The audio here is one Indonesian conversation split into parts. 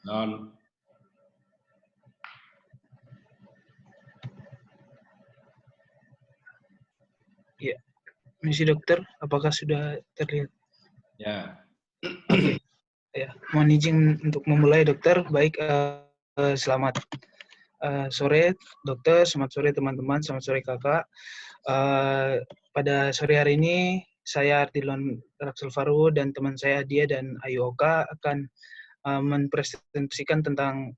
Non. Ya, misi dokter, apakah sudah terlihat? Ya. Oke, ya. Mohon izin untuk memulai dokter. Baik, selamat sore dokter, selamat sore teman-teman, selamat sore kakak. Pada sore hari ini saya Artilon Raksel Faru dan teman saya Adia dan Ayu Oka akan mempresentasikan tentang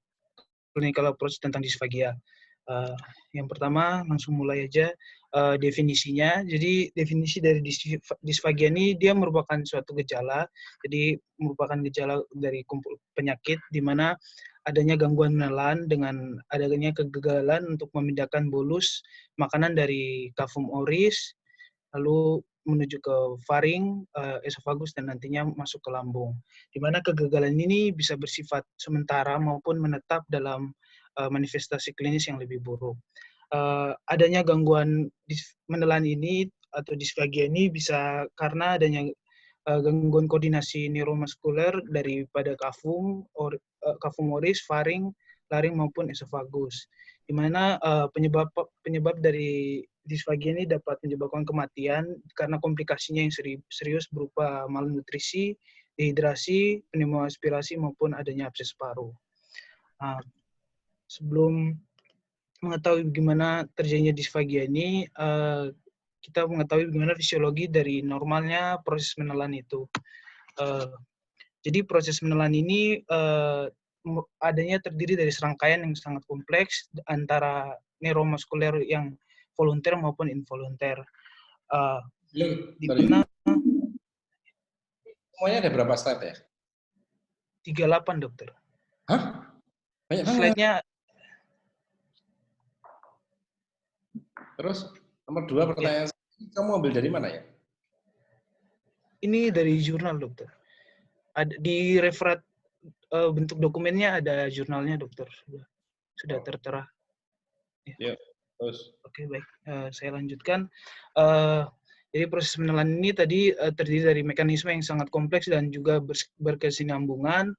clinical approach tentang disfagia. Yang pertama langsung mulai aja definisinya. Jadi definisi dari disfagia ini dia merupakan suatu gejala. Jadi merupakan gejala dari kumpul penyakit di mana adanya gangguan menelan dengan adanya kegagalan untuk memindahkan bolus makanan dari cavum oris lalu menuju ke faring, esofagus, dan nantinya masuk ke lambung. Di mana kegagalan ini bisa bersifat sementara maupun menetap dalam manifestasi klinis yang lebih buruk. Adanya gangguan menelan ini atau disfagia ini bisa karena adanya gangguan koordinasi neuromuskuler daripada cavum oris, faring, laring maupun esofagus. Di mana penyebab dari disfagia ini dapat menyebabkan kematian karena komplikasinya yang serius berupa malnutrisi, dehidrasi, pneumoaspirasi maupun adanya abses paru. Sebelum mengetahui bagaimana terjadinya disfagia ini, kita mengetahui bagaimana fisiologi dari normalnya proses menelan itu. Jadi proses menelan ini adanya terdiri dari serangkaian yang sangat kompleks antara neuromuskuler yang volunter maupun involunter. Di mana semuanya ada berapa slide ya? 38 dokter. Hah? Banyak banget. Slide-nya. Terus nomor 2 pertanyaan kamu ambil dari mana ya? Ini dari jurnal dokter. Di referat bentuk dokumennya ada jurnalnya dokter, sudah tertera. Ya, terus. Oke, baik. Saya lanjutkan. Jadi proses menelan ini tadi terdiri dari mekanisme yang sangat kompleks dan juga berkesinambungan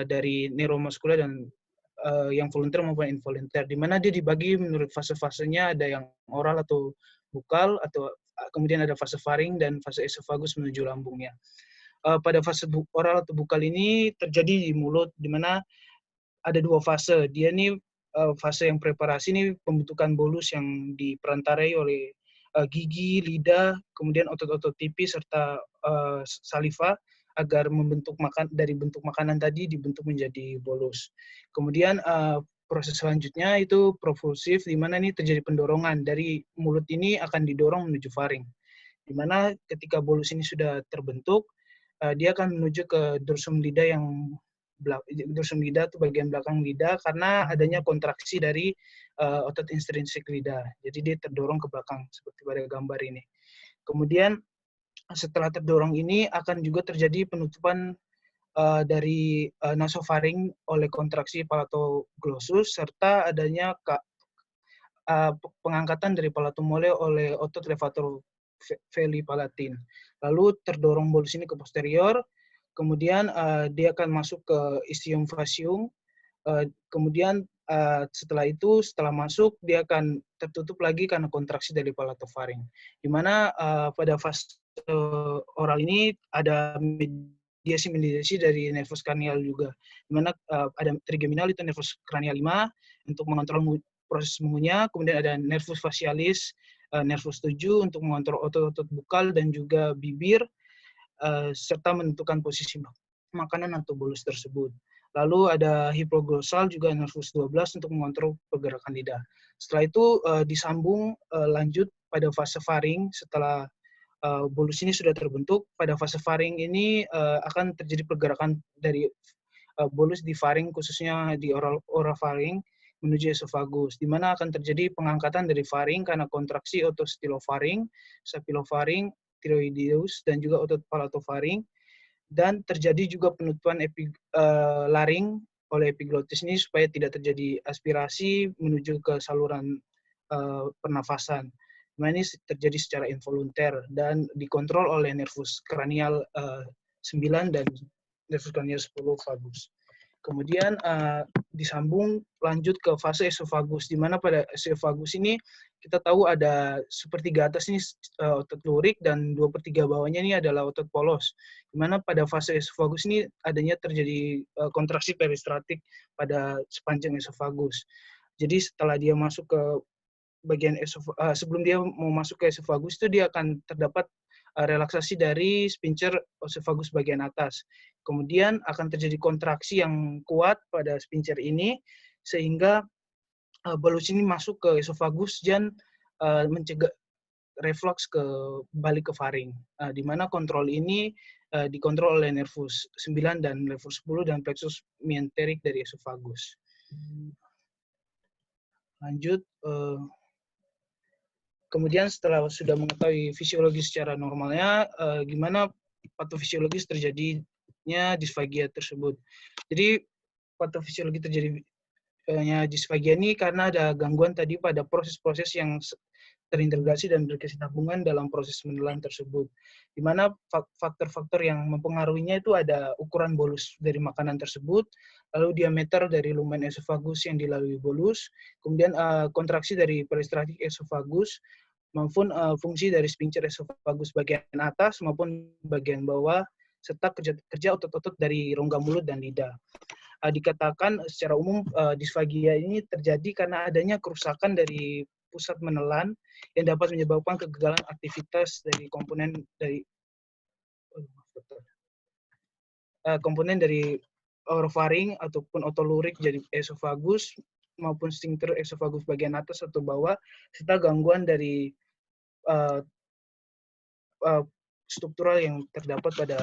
dari neuromuskuler dan yang volunter maupun involunter, di mana dia dibagi menurut fase-fasenya, ada yang oral atau bukal, atau kemudian ada fase faring dan fase esofagus menuju lambungnya. Pada fase oral atau bukal ini terjadi di mulut, di mana ada dua fase. Dia ini fase yang preparasi ini pembentukan bolus yang diperantarai oleh gigi, lidah, kemudian otot-otot tipis serta saliva agar membentuk dari bentuk makanan tadi dibentuk menjadi bolus. Kemudian proses selanjutnya itu propulsif, di mana ini terjadi pendorongan dari mulut ini akan didorong menuju faring. Di mana ketika bolus ini sudah terbentuk, dia akan menuju ke dorsum lidah itu bagian belakang lidah karena adanya kontraksi dari otot intrinsik lidah. Jadi dia terdorong ke belakang seperti pada gambar ini. Kemudian setelah terdorong ini akan juga terjadi penutupan dari nasofaring oleh kontraksi palatoglossus serta adanya pengangkatan dari palatum mole oleh otot levator veli palatin. Lalu terdorong bolus ini ke posterior, kemudian dia akan masuk ke ischium fascium, kemudian setelah masuk dia akan tertutup lagi karena kontraksi dari palatofaring. Di mana pada fase oral ini ada mediasi dari nervus cranial juga. Di mana ada trigeminal itu nervus cranial 5 untuk mengontrol proses mengunyah, kemudian ada nervus facialis, nervus 7 untuk mengontrol otot-otot bukal dan juga bibir, serta menentukan posisi makanan atau bolus tersebut. Lalu ada hipoglosal juga nervus 12 untuk mengontrol pergerakan lidah. Setelah itu disambung lanjut pada fase faring. Setelah bolus ini sudah terbentuk, pada fase faring ini akan terjadi pergerakan dari bolus di faring, khususnya di orofaring menuju esofagus, di mana akan terjadi pengangkatan dari faring karena kontraksi otot stylofaring, sapillofaring, thyroideus, dan juga otot palatofaring, dan terjadi juga penutupan laring oleh epiglotis ini supaya tidak terjadi aspirasi menuju ke saluran pernafasan. Nah, ini terjadi secara involunter dan dikontrol oleh nervus kranial 9 dan nervus kranial 10 vagus. Kemudian disambung lanjut ke fase esofagus, di mana pada esofagus ini kita tahu ada sepertiga atas ini otot lurik dan 2/3 bawahnya ini adalah otot polos. Di mana pada fase esofagus ini adanya terjadi kontraksi peristratik pada sepanjang esofagus. Jadi setelah dia masuk ke bagian sebelum dia mau masuk ke esofagus itu dia akan terdapat relaksasi dari sphincter esofagus bagian atas. Kemudian akan terjadi kontraksi yang kuat pada sphincter ini sehingga balus ini masuk ke esofagus dan mencegah reflux ke balik ke faring. Di mana kontrol ini dikontrol oleh nervus 9 dan nervus 10 dan plexus myenteric dari esofagus. Lanjut. Kemudian setelah sudah mengetahui fisiologi secara normalnya, gimana patofisiologis terjadinya disfagia tersebut. Jadi patofisiologi terjadinya disfagia ini karena ada gangguan tadi pada proses-proses yang terintegrasi dan berkesinambungan dalam proses menelan tersebut. Di mana faktor-faktor yang mempengaruhinya itu ada ukuran bolus dari makanan tersebut, lalu diameter dari lumen esofagus yang dilalui bolus, kemudian kontraksi dari peristratik esofagus, maupun fungsi dari sphincter esofagus bagian atas maupun bagian bawah, serta kerja otot-otot dari rongga mulut dan lidah. Dikatakan secara umum disfagia ini terjadi karena adanya kerusakan dari pusat menelan yang dapat menyebabkan kegagalan aktivitas dari komponen dari orofaring ataupun otolurik jadi esofagus maupun sphincter esofagus bagian atas atau bawah, serta gangguan dari struktural yang terdapat pada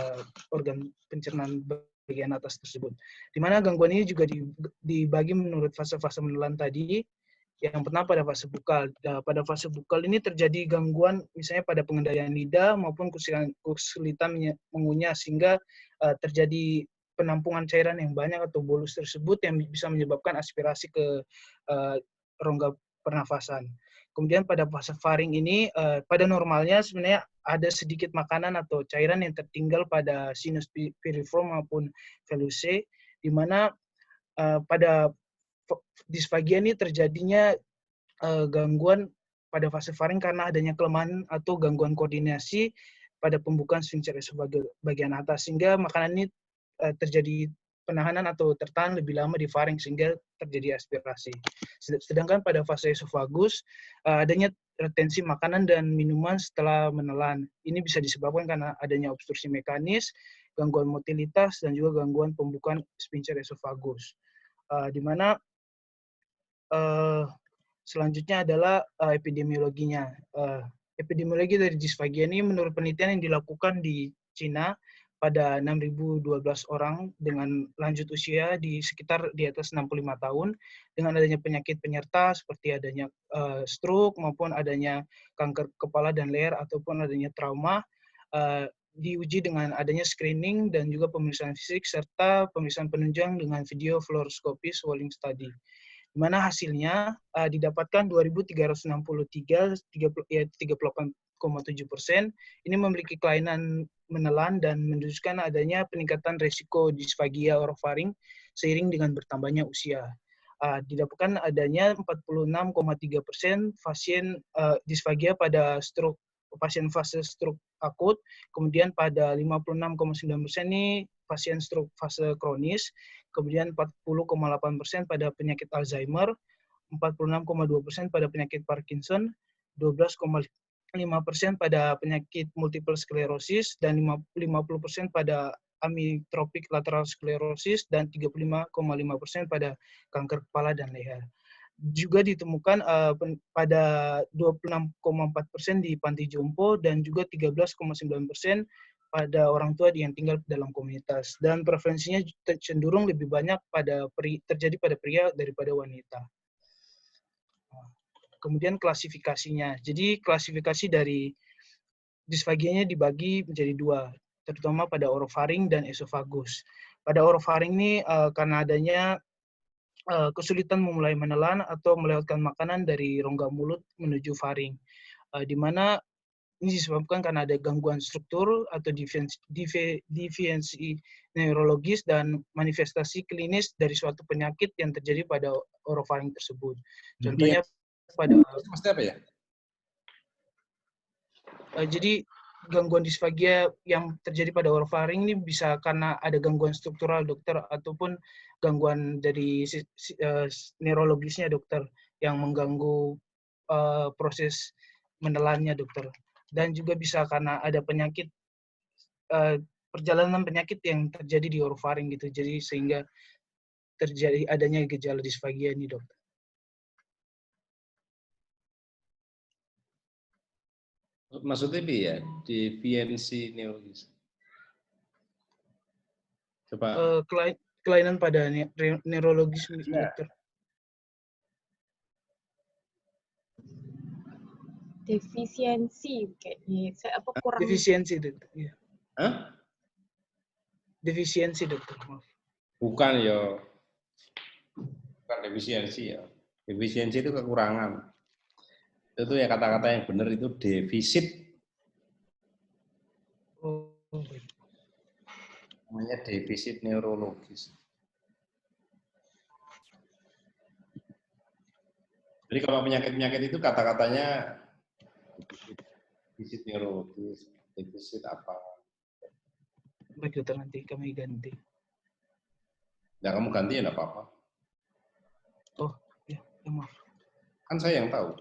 organ pencernaan bagian atas tersebut. Di mana gangguan ini juga dibagi menurut fase-fase menelan tadi. Yang pertama pada fase bukal. Pada fase bukal ini terjadi gangguan misalnya pada pengendalian lidah maupun kesulitan mengunyah sehingga terjadi penampungan cairan yang banyak atau bolus tersebut yang bisa menyebabkan aspirasi ke rongga pernafasan. Kemudian pada fase faring ini, pada normalnya sebenarnya ada sedikit makanan atau cairan yang tertinggal pada sinus piriform maupun velusae, di mana pada disfagia ini terjadinya gangguan pada fase faring karena adanya kelemahan atau gangguan koordinasi pada pembukaan sphincter esofagus bagian atas, sehingga makanan ini terjadi penahanan atau tertahan lebih lama di faring sehingga terjadi aspirasi. Sedangkan pada fase esofagus adanya retensi makanan dan minuman setelah menelan. Ini bisa disebabkan karena adanya obstruksi mekanis, gangguan motilitas, dan juga gangguan pembukaan sphincter esofagus. Di mana selanjutnya adalah epidemiologinya. Epidemiologi dari disfagia ini menurut penelitian yang dilakukan di Cina pada 6.012 orang dengan lanjut usia di sekitar di atas 65 tahun dengan adanya penyakit penyerta seperti adanya stroke maupun adanya kanker kepala dan leher ataupun adanya trauma, diuji dengan adanya screening dan juga pemeriksaan fisik serta pemeriksaan penunjang dengan video fluoroscopy swallowing study. Di mana hasilnya didapatkan 2.363, 38,7%. Ini memiliki kelainan menelan dan menunjukkan adanya peningkatan risiko disfagia orofaring seiring dengan bertambahnya usia. Didapatkan adanya 46,3% pasien disfagia pada stroke, pasien fase stroke akut, kemudian pada 56,9% ini pasien stroke fase kronis, kemudian 40,8% pada penyakit Alzheimer, 46,2% pada penyakit Parkinson, 12,5% pada penyakit multiple sklerosis, dan 50% pada amyotrophic lateral sclerosis, dan 35,5% pada kanker kepala dan leher. Juga ditemukan pada 26,4% di panti jompo dan juga 13,9% pada orang tua yang tinggal dalam komunitas. Dan prevalensinya cenderung lebih banyak terjadi pada pria daripada wanita. Kemudian klasifikasinya. Jadi klasifikasi dari disfagianya dibagi menjadi dua, terutama pada orofaring dan esofagus. Pada orofaring ini karena adanya kesulitan memulai menelan atau melewatkan makanan dari rongga mulut menuju faring, di mana ini disebabkan karena ada gangguan struktur atau deviansi neurologis dan manifestasi klinis dari suatu penyakit yang terjadi pada orofaring tersebut. Contohnya pada maksudnya apa ya? Jadi gangguan disfagia yang terjadi pada orofaring ini bisa karena ada gangguan struktural dokter ataupun gangguan dari neurologisnya dokter yang mengganggu proses menelannya dokter. Dan juga bisa karena ada penyakit perjalanan penyakit yang terjadi di orofaring gitu. Jadi sehingga terjadi adanya gejala disfagia ini dokter. Maksudnya apa ya? Deviansi neurologis. Coba. Kelainan pada neurologis dokter. Defisiensi kayaknya. Saya apa kurang? Defisiensi dokter. Ya. Hah? Defisiensi dokter. Maaf. Bukan ya. Bukan defisiensi ya. Defisiensi itu kekurangan. Itu ya kata-kata yang benar itu defisit. Oh. Namanya defisit neurologis. Jadi kalau penyakit-penyakit itu kata-katanya defisit neurologis, defisit apa? Baik dokter, nanti kami ganti. Ya kamu ganti ya enggak apa-apa. Oh, ya maaf. Kan saya yang tahu.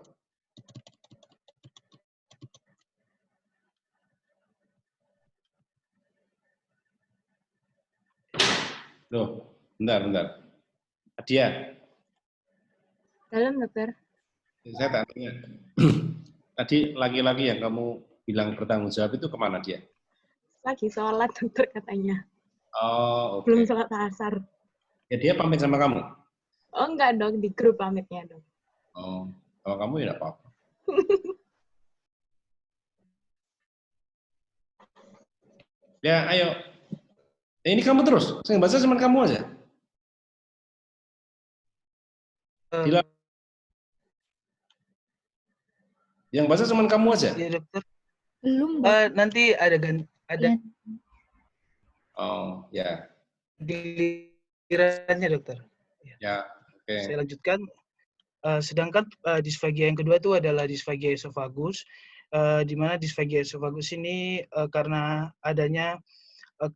Loh, bentar. Adia. Dalam dokter. Saya tanya. Tadi laki-laki yang kamu bilang bertanggung jawab itu kemana dia? Lagi sholat dokter katanya. Oh, oke. Belum sholat asar. Ya dia pamit sama kamu? Oh enggak dok, di grup pamitnya dok. Oh, kalau kamu ya enggak apa-apa. Ya, ayo. Ini kamu terus. Saya baca cuma kamu aja. Yang baca cuma kamu aja. Iya dokter. Belum dok. Nanti ada Ya. Oh ya. Gilirannya dokter. Ya, oke. Okay. Saya lanjutkan. Sedangkan disfagia yang kedua itu adalah disfagia esofagus, di mana disfagia esofagus ini karena adanya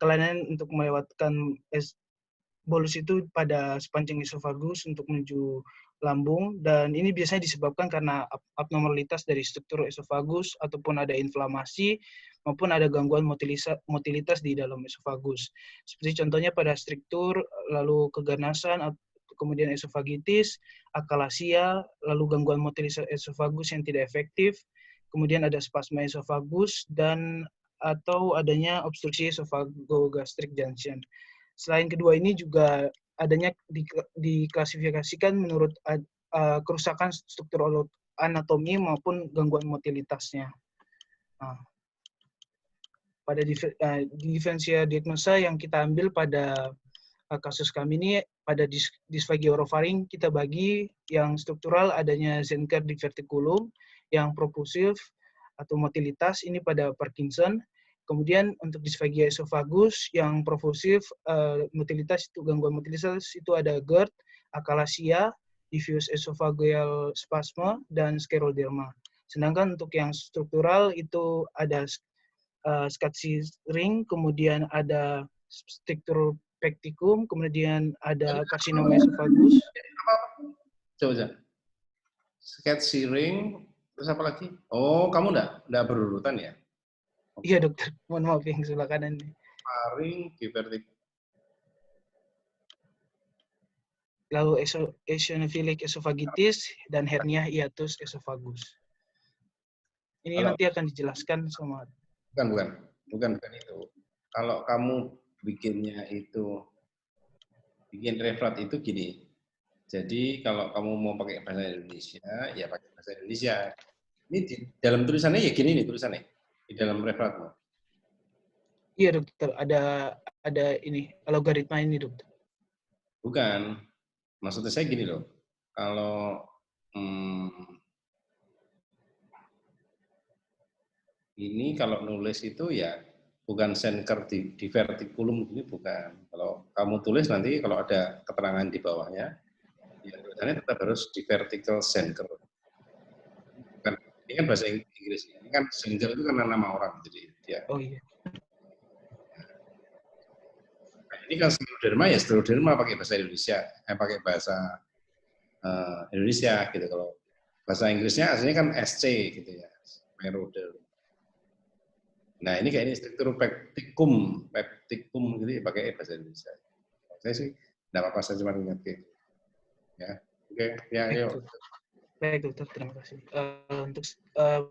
kelainan untuk melewatkan bolus itu pada sepanjang esofagus untuk menuju lambung, dan ini biasanya disebabkan karena abnormalitas dari struktur esofagus ataupun ada inflamasi maupun ada gangguan motilitas di dalam esofagus. Seperti contohnya pada struktur, lalu keganasan, kemudian esofagitis, akalasia, lalu gangguan motilitas esofagus yang tidak efektif, kemudian ada spasma esofagus, dan atau adanya obstruksi esophagogastric junction. Selain kedua ini juga adanya diklasifikasikan menurut kerusakan struktur anatomi maupun gangguan motilitasnya. Nah, pada diferensial diagnosa yang kita ambil pada kasus kami ini, pada disfagia orofaring kita bagi yang struktural adanya Zenker diverticulum, yang propulsif atau motilitas ini pada Parkinson. Kemudian untuk disfagia esofagus yang profusif, motilitas itu gangguan motilitas itu ada GERD, akalasia, diffuse esophageal spasme, dan scleroderma. Sedangkan untuk yang struktural itu ada Scottish ring, kemudian ada struktur pecticum, kemudian ada karsinoma esofagus. Coba. Scottish ring, terus apa lagi? Oh, kamu enggak berurutan ya? Iya dokter, mohon maaf yang sebelah kanan ini. Faring, diverticulum. Lalu eosinophilic esophagitis dan hernia hiatus esophagus. Ini nanti akan dijelaskan sama. Bukan itu. Kalau kamu bikin referat itu gini. Jadi kalau kamu mau pakai bahasa Indonesia, ya pakai bahasa Indonesia. Ini di dalam tulisannya ya gini nih tulisannya. Di dalam referatmu. Iya dokter, ada ini logaritma ini dokter. Bukan, maksudnya saya gini loh. Kalau Ini kalau nulis itu ya bukan Zenker di vertikulum ini bukan. Kalau kamu tulis nanti kalau ada keterangan di bawahnya, ya tulisannya tetap harus di vertical Zenker. Bukan, ini kan bahasa Inggris. Ini kan Zenker itu kan nama orang, jadi dia. Oh iya. Nah, ini kan Scleroderma ya Scleroderma pakai bahasa Indonesia, pakai bahasa Indonesia gitu. Kalau bahasa Inggrisnya aslinya kan SC gitu ya, Scleroderma. Nah ini kayak ini struktur peptikum gitu ya pakai bahasa Indonesia. Saya sih tidak apa-apa, saya cuma ingat gitu. Ya, oke, ya, yuk. Baik dokter, terima kasih. Untuk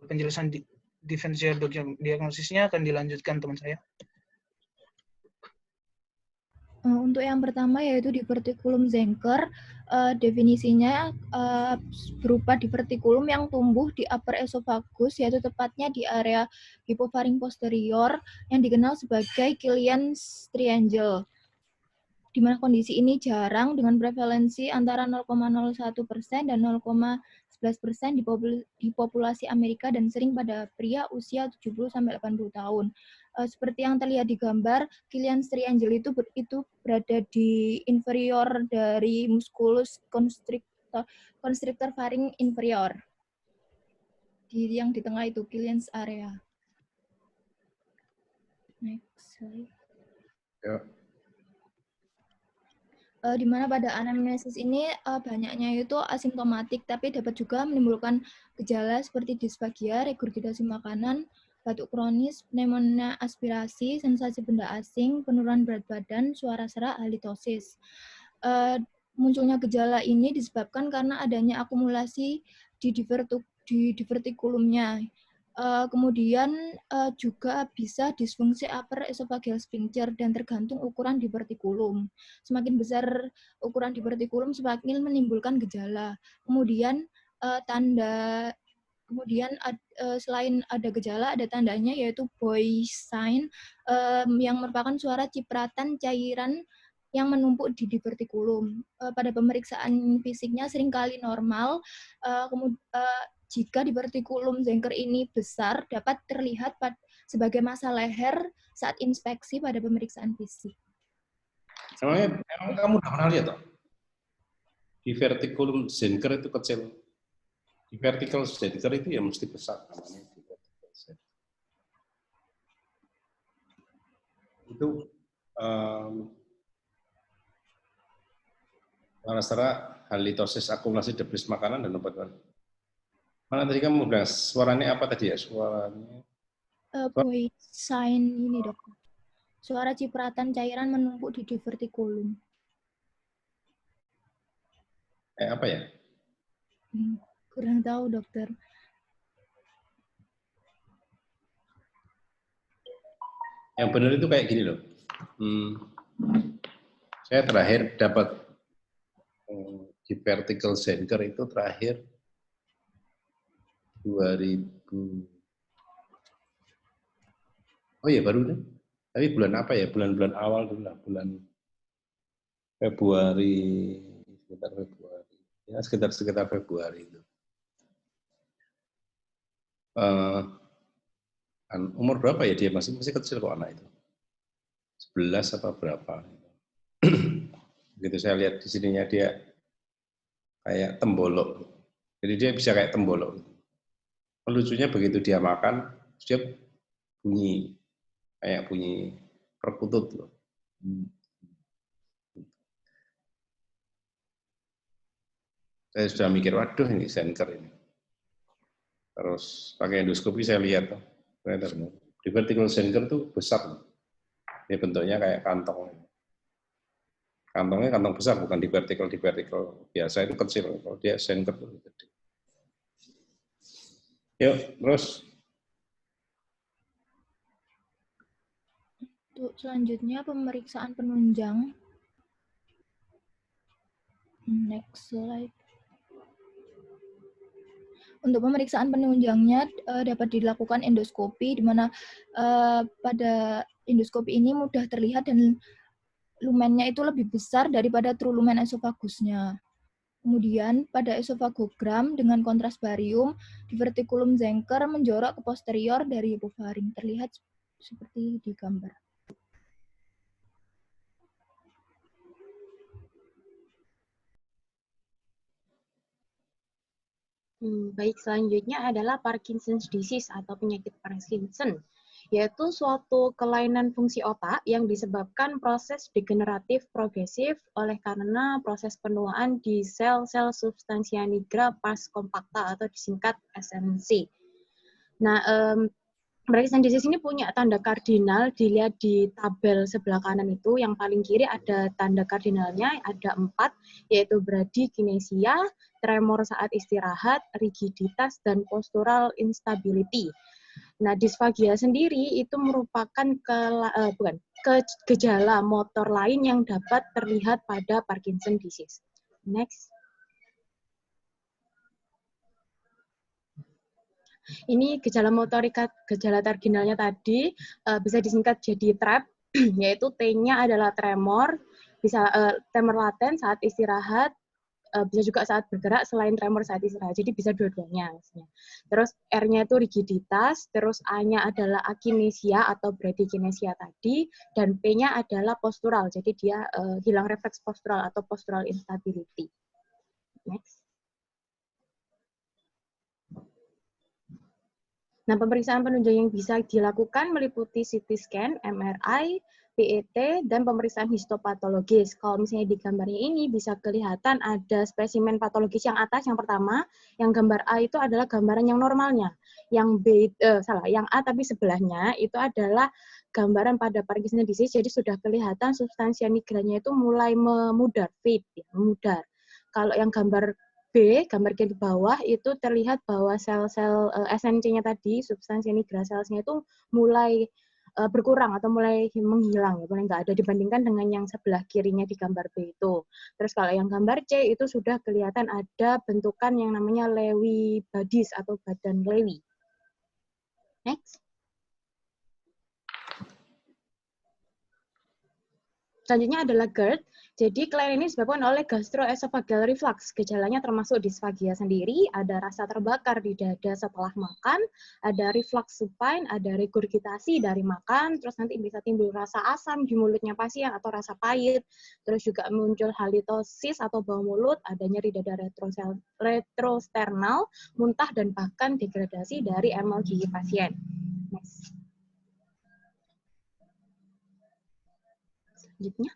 penjelasan differential diagnosisnya akan dilanjutkan teman saya. Untuk yang pertama yaitu divertikulum Zenker, definisinya berupa divertikulum yang tumbuh di upper esophagus, yaitu tepatnya di area hipofaring posterior yang dikenal sebagai Killian's triangle, di mana kondisi ini jarang dengan prevalensi antara 0,01% dan 0,11% di populasi Amerika dan sering pada pria usia 70-80 tahun. Seperti yang terlihat di gambar, Killian's triangle itu berada di inferior dari musculus constrictor faring inferior. Yang di tengah itu Killian's area. Next slide. Ya. Di mana pada anamnesis ini banyaknya itu asimptomatik, tapi dapat juga menimbulkan gejala seperti disfagia, regurgitasi makanan, batuk kronis, pneumonia aspirasi, sensasi benda asing, penurunan berat badan, suara serak, halitosis. Munculnya gejala ini disebabkan karena adanya akumulasi di divertikulumnya. Kemudian juga bisa disfungsi upper esophageal sphincter dan tergantung ukuran divertikulum. Semakin besar ukuran divertikulum semakin menimbulkan gejala. Kemudian selain ada gejala, ada tandanya yaitu Boy's sign yang merupakan suara cipratan cairan yang menumpuk di divertikulum. Pada pemeriksaan fisiknya seringkali normal, jika divertikulum Zenker ini besar, dapat terlihat sebagai massa leher saat inspeksi pada pemeriksaan fisik. Emang kamu udah pernah lihat toh? Divertikulum Zenker itu kecil. Di vertical Zenker itu ya mesti besar namanya. Itu secara halitosis, akumulasi debris makanan dan obat-obatan. Mana tadi kamu bilang suaranya apa tadi ya? Suaranya Boy's sign ini, Dok. Suara cipratan cairan menumpuk di divertikulum. apa ya? Kurang tahu, dokter. Yang benar itu kayak gini loh. Saya terakhir dapat di vertical Zenker itu terakhir 2000. Oh ya baru deh. Tapi bulan apa ya? Bulan-bulan awal dulu lah. Bulan Februari, sekitar Februari. Ya sekitar Februari itu. Umur berapa ya dia? Masih kecil kok anak itu. 11 apa berapa. Begitu saya lihat di sininya dia kayak tembolok. Jadi dia bisa kayak tembolok. Lucunya begitu dia makan, dia bunyi kayak bunyi perkutut loh. Saya sudah mikir, waduh ini Zenker ini. Terus pakai endoskopi saya lihat, ternyata benar. Divertical Zenker itu besar. Dia bentuknya kayak kantong. Kantongnya kantong besar, bukan di vertical biasa itu kecil. Kalau dia Zenker itu gede. Yuk, terus. Untuk selanjutnya pemeriksaan penunjang. Next slide. Untuk pemeriksaan penunjangnya dapat dilakukan endoskopi, di mana pada endoskopi ini mudah terlihat dan lumennya itu lebih besar daripada true lumen esofagusnya. Kemudian pada esofagogram dengan kontras barium, divertikulum Zenker menjorok ke posterior dari hipofaring. Terlihat seperti di gambar. Baik, selanjutnya adalah Parkinson's disease atau penyakit Parkinson, yaitu suatu kelainan fungsi otak yang disebabkan proses degeneratif progresif oleh karena proses penuaan di sel-sel substansia nigra pars compacta atau disingkat SNC. Nah, Parkinson's disease ini punya tanda kardinal, dilihat di tabel sebelah kanan itu, yang paling kiri ada tanda kardinalnya, ada 4, yaitu bradykinesia, tremor saat istirahat, rigiditas, dan postural instability. Nah, disfagia sendiri itu merupakan gejala motor lain yang dapat terlihat pada Parkinson's disease. Next. Ini gejala motorika, gejala terginalnya tadi bisa disingkat jadi TRAP, yaitu T-nya adalah tremor, bisa tremor laten saat istirahat, bisa juga saat bergerak selain tremor saat istirahat. Jadi bisa dua-duanya. Terus R-nya itu rigiditas, terus A-nya adalah akinesia atau bradykinesia tadi, dan P-nya adalah postural. Jadi dia hilang refleks postural atau postural instability. Next. Nah, pemeriksaan penunjang yang bisa dilakukan meliputi CT scan, MRI, PET, dan pemeriksaan histopatologis. Kalau misalnya di gambarnya ini bisa kelihatan ada spesimen patologis yang atas, yang pertama, yang gambar A itu adalah gambaran yang normalnya. Yang yang A tapi sebelahnya itu adalah gambaran pada Parkinson's disease, jadi sudah kelihatan substansia nigranya itu mulai memudar, fade, ya, memudar. Kalau yang gambar B, gambar di bawah itu terlihat bahwa sel-sel SNC-nya tadi, substansi nigra selsnya itu mulai berkurang atau mulai menghilang, ya, mulai nggak ada dibandingkan dengan yang sebelah kirinya di gambar B itu. Terus kalau yang gambar C itu sudah kelihatan ada bentukan yang namanya Lewy bodies atau badan Lewy. Next. Selanjutnya adalah GERD. Jadi kelainan ini disebabkan oleh gastroesophageal reflux. Gejalanya termasuk disfagia sendiri, ada rasa terbakar di dada setelah makan, ada reflux supine, ada regurgitasi dari makan, terus nanti bisa timbul rasa asam di mulutnya pasien atau rasa pahit, terus juga muncul halitosis atau bau mulut, ada nyeri dada retrosternal, muntah, dan bahkan degradasi dari enamel gigi pasien. Next. Selanjutnya.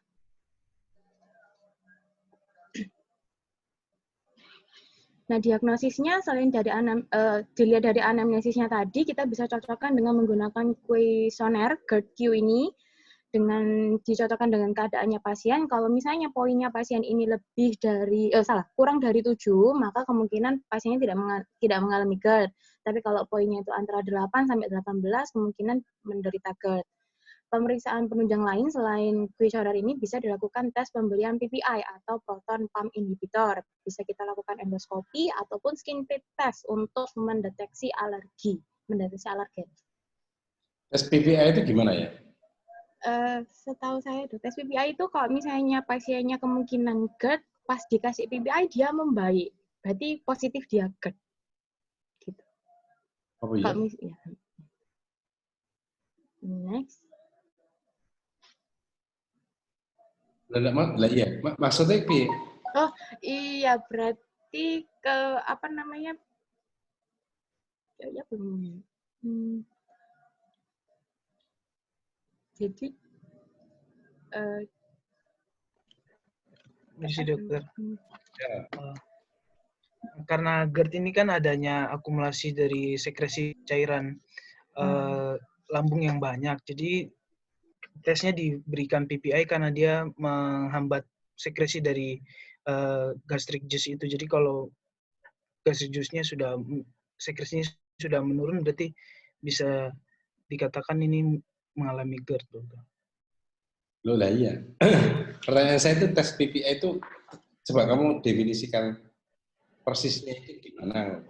Nah, diagnosisnya selain dari dilihat dari anamnesisnya tadi, kita bisa cocokkan dengan menggunakan kuesioner GERD-Q ini, dengan dicocokkan dengan keadaannya pasien. Kalau misalnya poinnya pasien ini lebih dari kurang dari 7, maka kemungkinan pasiennya tidak mengalami GERD. Tapi kalau poinnya itu antara 8 sampai 18, kemungkinan menderita GERD. Pemeriksaan penunjang lain selain kuesioner ini bisa dilakukan tes pemberian PPI atau proton pump inhibitor. Bisa kita lakukan endoskopi ataupun skin prick test untuk mendeteksi alergi, alergen. Tes PPI itu gimana ya? Setahu saya tes PPI itu kalau misalnya pasiennya kemungkinan GERD, pas dikasih PPI dia membaik, berarti positif dia GERD. Gitu. Oh iya. Ya. Next. Lah iya, maksudnya pi? Oh iya, berarti ke apa namanya? Ya belum. Jadi Misi dokter. Karena GERD ini kan adanya akumulasi dari sekresi cairan lambung yang banyak. Jadi tesnya diberikan PPI karena dia menghambat sekresi dari gastric juice itu. Jadi kalau gastric juice-nya sekresinya sudah menurun, berarti bisa dikatakan ini mengalami GERD. Loh lah iya. Pertanyaan saya itu tes PPI itu, coba kamu definisikan persisnya itu gimana?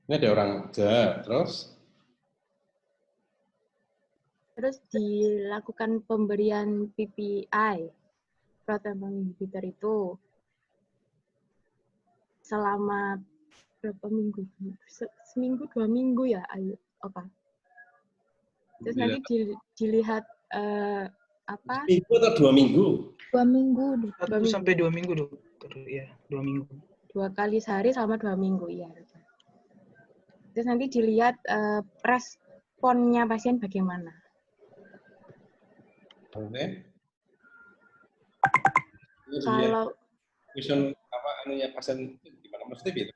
Ini ada orang terus dilakukan pemberian PPI, protein inhibitor itu selama berapa minggu? Seminggu, 2 minggu ya, ayo, apa? Terus nanti dilihat apa? Seminggu atau 2 minggu? 2 minggu. 1 sampai 2 minggu, dokter. Ya, 2 minggu. 2 kali sehari selama 2 minggu, ya. Terus nanti dilihat responnya pasien bagaimana. Oke. Kalau pasien gimana mesti gitu?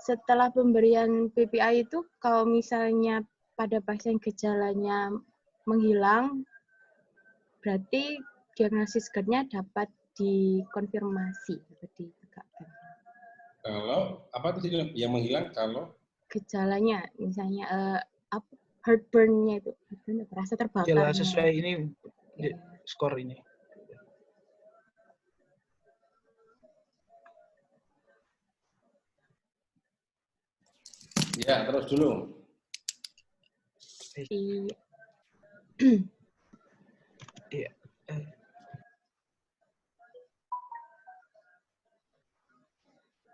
Setelah pemberian PPI itu, kalau misalnya pada pasien gejalanya menghilang, berarti diagnosis GERD-nya dapat dikonfirmasi, dapat ditegakkan. Kalau apa itu yang menghilang kalau gejalanya, misalnya heartburn-nya itu, rasa terbakar. Gejala sesuai ini skor ini. Ya, terus dulu. Iya.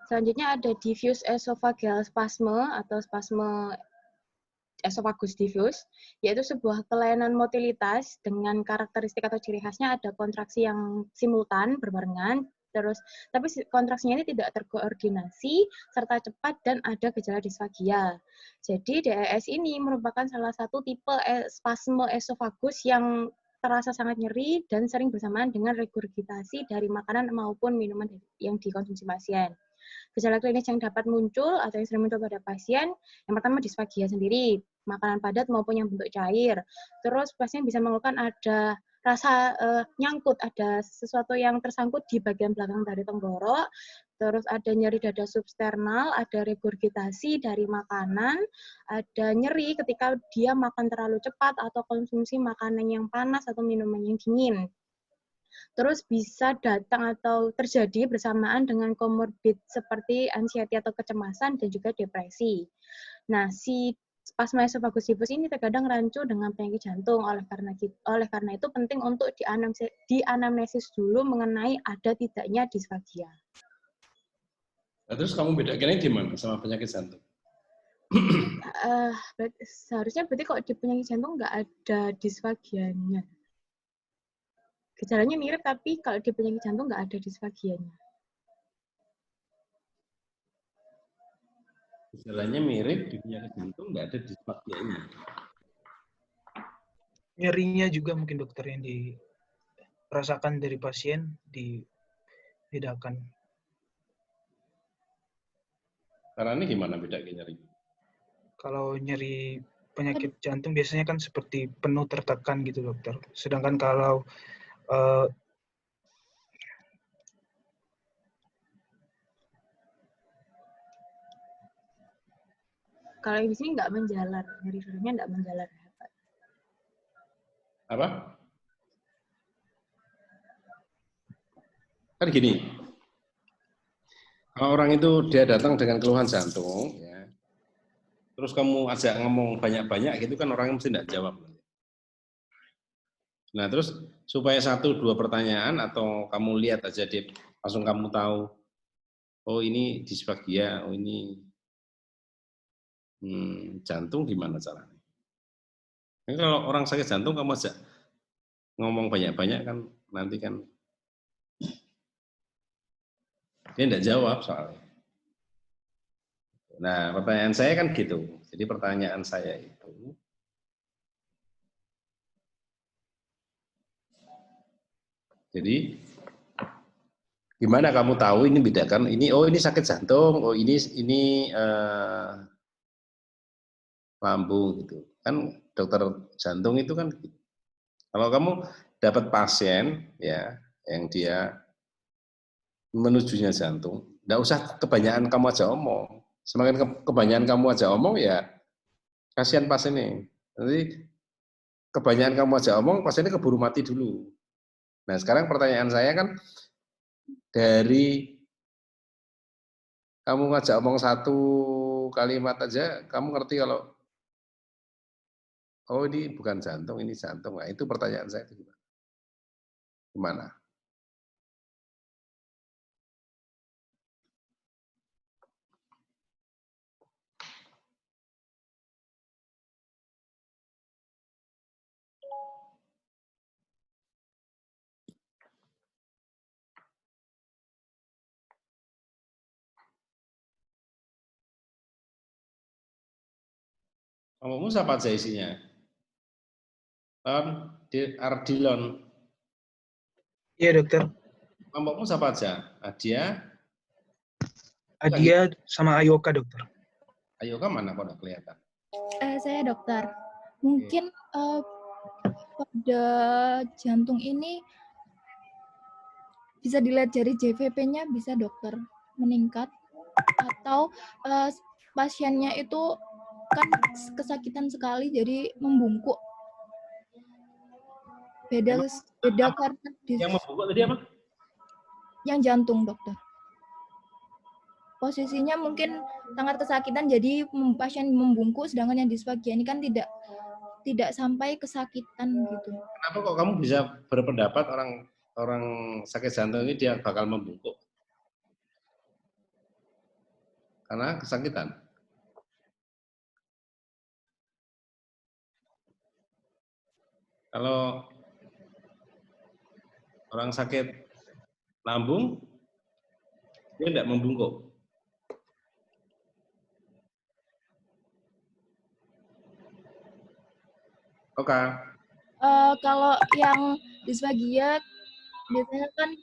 Selanjutnya ada diffuse esophageal spasme atau spasme esofagus diffuse, yaitu sebuah kelainan motilitas dengan karakteristik atau ciri khasnya ada kontraksi yang simultan berbarengan, tapi kontraksinya ini tidak terkoordinasi serta cepat dan ada gejala disfagia. Jadi DES ini merupakan salah satu tipe spasme esofagus yang terasa sangat nyeri dan sering bersamaan dengan regurgitasi dari makanan maupun minuman yang dikonsumsi pasien. Gejala klinis yang dapat muncul atau yang sering muncul pada pasien, yang pertama disfagia sendiri, makanan padat maupun yang bentuk cair. Terus pasien bisa mengeluhkan ada rasa nyangkut, ada sesuatu yang tersangkut di bagian belakang dari tenggorok, terus ada nyeri dada substernal, ada regurgitasi dari makanan, ada nyeri ketika dia makan terlalu cepat atau konsumsi makanan yang panas atau minuman yang dingin. Terus bisa datang atau terjadi bersamaan dengan komorbid seperti anxiety atau kecemasan dan juga depresi. Nah, si spasme esofagus diffuse ini terkadang rancu dengan penyakit jantung. Oleh karena itu penting untuk dianamnesis dulu mengenai ada tidaknya disfagia. Nah, terus kamu bedakannya gimana sama penyakit jantung? Seharusnya berarti kalau di penyakit jantung nggak ada disfagianya. Gejalanya mirip, tapi kalau di penyakit jantung nggak ada disfagianya. Gejalanya mirip, di penyakit jantung nggak ada disfagianya. Nyerinya juga mungkin dokter yang dirasakan dari pasien dibedakan. Caranya gimana bedakan nyeri? Kalau nyeri penyakit jantung biasanya kan seperti penuh tertekan gitu dokter. Sedangkan kalau kalau di sini nggak menjalar, nyeri-nyerinya nggak menjalar. Apa? Kan gini, kalau orang itu dia datang dengan keluhan jantung, ya, terus kamu ajak ngomong banyak-banyak gitu kan orang mesti tidak jawab. Nah terus supaya 1-2 pertanyaan atau kamu lihat aja langsung kamu tahu, oh ini disfagia, oh ini jantung gimana caranya. Ini kalau orang sakit jantung kamu ajak ngomong banyak-banyak kan nanti kan dia tidak jawab soalnya. Nah pertanyaan saya kan gitu. Jadi pertanyaan saya itu, jadi gimana kamu tahu ini bedakan ini, oh ini sakit jantung, oh ini lambung gitu. Kan dokter jantung itu kan gitu. Kalau kamu dapat pasien ya yang dia menujunya jantung, enggak usah kebanyakan kamu aja omong. Semakin kebanyakan kamu aja omong ya kasihan pasien ini. Nanti kebanyakan kamu aja omong, pasiennya keburu mati dulu. Nah sekarang pertanyaan saya kan, dari kamu ngajak omong 1 kalimat aja kamu ngerti kalau oh ini bukan jantung, ini jantung. Nah, itu pertanyaan saya itu gimana? Gimana? Kamu siapa aja isinya? Ardilon. Iya, dokter. Kelompokmu siapa aja? Adia? Adia sama Ayoka, dokter. Ayoka mana kok udah kelihatan? Saya dokter. Mungkin pada jantung ini bisa dilihat dari JVP-nya bisa dokter meningkat atau pasiennya itu kan kesakitan sekali jadi membungkuk. Beda karena yang membungkuk tadi apa? Yang jantung, dokter. Posisinya mungkin sangat kesakitan jadi pasien membungkuk, sedangkan yang disfagia ini kan tidak sampai kesakitan gitu. Kenapa kok kamu bisa berpendapat orang sakit jantung ini dia bakal membungkuk? Karena kesakitan. Kalau orang sakit lambung, dia tidak membungkuk. Oke. Kalau yang disfagia biasanya kan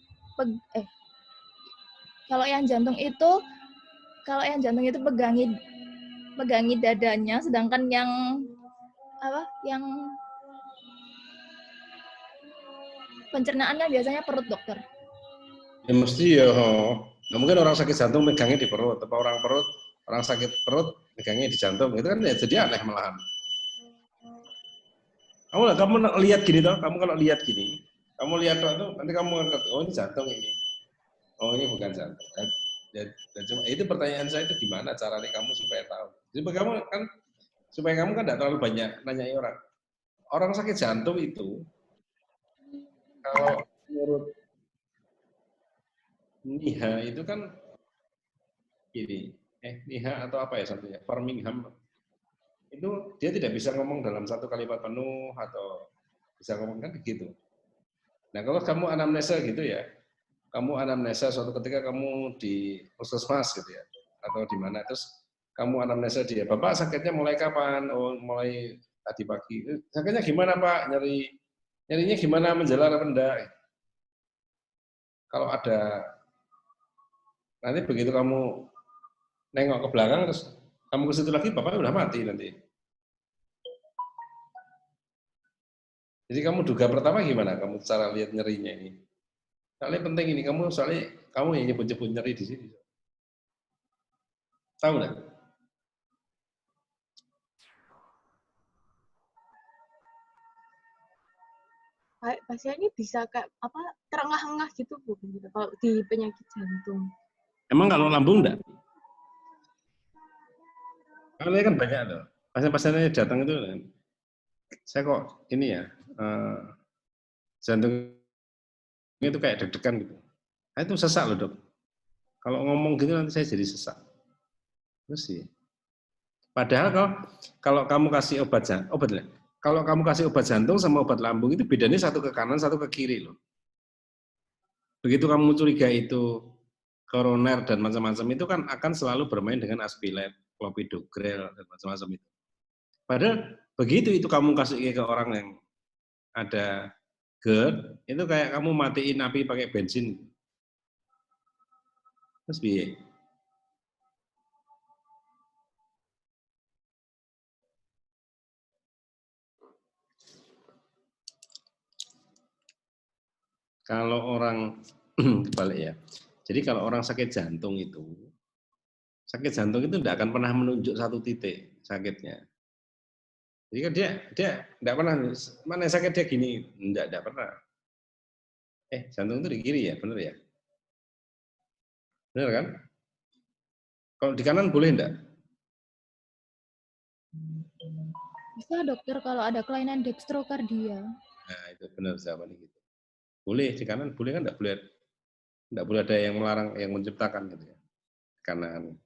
kalau yang jantung itu pegangi dadanya, sedangkan yang pencernaan kan biasanya perut, dokter. Ya mesti ya. Nah, mungkin orang sakit jantung megangnya di perut, atau orang sakit perut megangnya di jantung. Itu kan ya jadi aneh malahan. Kamu lihat gini toh, kamu kalau lihat gini, kamu lihat tuh nanti kamu ngerti, oh ini jantung ini. Oh ini bukan jantung. Cuma itu pertanyaan saya itu gimana caranya kamu supaya tahu. Supaya kamu kan tidak terlalu banyak nanyai orang. Orang sakit jantung itu kalau menurut Niha itu kan gini, Niha atau apa ya satunya, Birmingham itu dia tidak bisa ngomong dalam satu kalimat penuh atau bisa ngomong kan begitu. Nah kalau kamu anamnesa gitu ya, kamu anamnesa suatu ketika kamu di puskesmas gitu ya, atau di mana terus kamu anamnesa dia, Bapak sakitnya mulai kapan? Oh mulai tadi pagi. Sakitnya gimana Pak? Nyerinya gimana? Menjalar apa enggak? Kalau ada nanti begitu kamu nengok ke belakang terus kamu ke situ lagi, bapaknya udah mati nanti. Jadi kamu duga pertama gimana? Kamu cara lihat nyerinya ini. Soalnya penting ini soalnya kamu yang nyebut-nyebut nyeri di sini. Tahu nggak? Pasien ini bisa kayak apa terengah-engah gitu Bu gitu kalau di penyakit jantung. Emang kalau lambung enggak? Karena kan banyak loh. Pasien-pasiennya datang itu, saya kok ini ya, jantung itu kayak deg-degan gitu. Nah, itu sesak loh dok. Kalau ngomong gitu nanti saya jadi sesak. Terus sih. Padahal kalau kamu kasih kalau kamu kasih obat jantung sama obat lambung itu bedanya satu ke kanan, satu ke kiri loh. Begitu kamu curiga itu koroner dan macam-macam itu kan akan selalu bermain dengan aspilet, clopidogrel dan macam-macam itu. Padahal begitu itu kamu kasih ke orang yang ada GERD, itu kayak kamu matiin api pakai bensin. Terus piye? Kalau orang balik ya. Jadi kalau orang sakit jantung itu tidak akan pernah menunjuk satu titik sakitnya. Jadi kan dia tidak pernah, mana sakit dia gini, tidak pernah. Jantung itu di kiri ya, benar ya? Benar kan? Kalau di kanan boleh enggak? Bisa dokter kalau ada kelainan dextrokardia. Nah, itu benar jawabannya gitu. Boleh di kanan, boleh kan enggak boleh ada yang melarang, yang menciptakan gitu ya. Kanan.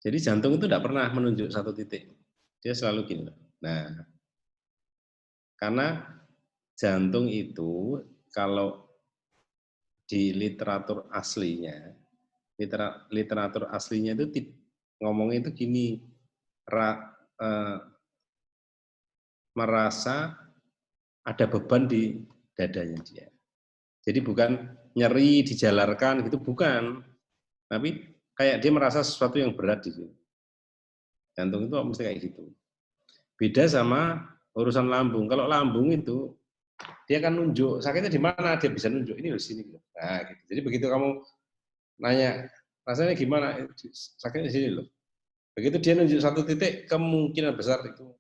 Jadi jantung itu enggak pernah menunjuk satu titik. Dia selalu gini. Nah, karena jantung itu kalau di literatur aslinya, literatur aslinya itu ngomongnya itu gini, merasa ada beban di dadanya dia. Jadi bukan nyeri dijalarkan gitu, bukan. Tapi kayak dia merasa sesuatu yang berat di sini. Jantung itu mesti kayak gitu. Beda sama urusan lambung. Kalau lambung itu dia kan nunjuk sakitnya di mana, dia bisa nunjuk ini di sini. Nah, gitu. Jadi begitu kamu nanya rasanya gimana, sakitnya di sini loh. Begitu dia nunjuk satu titik, kemungkinan besar itu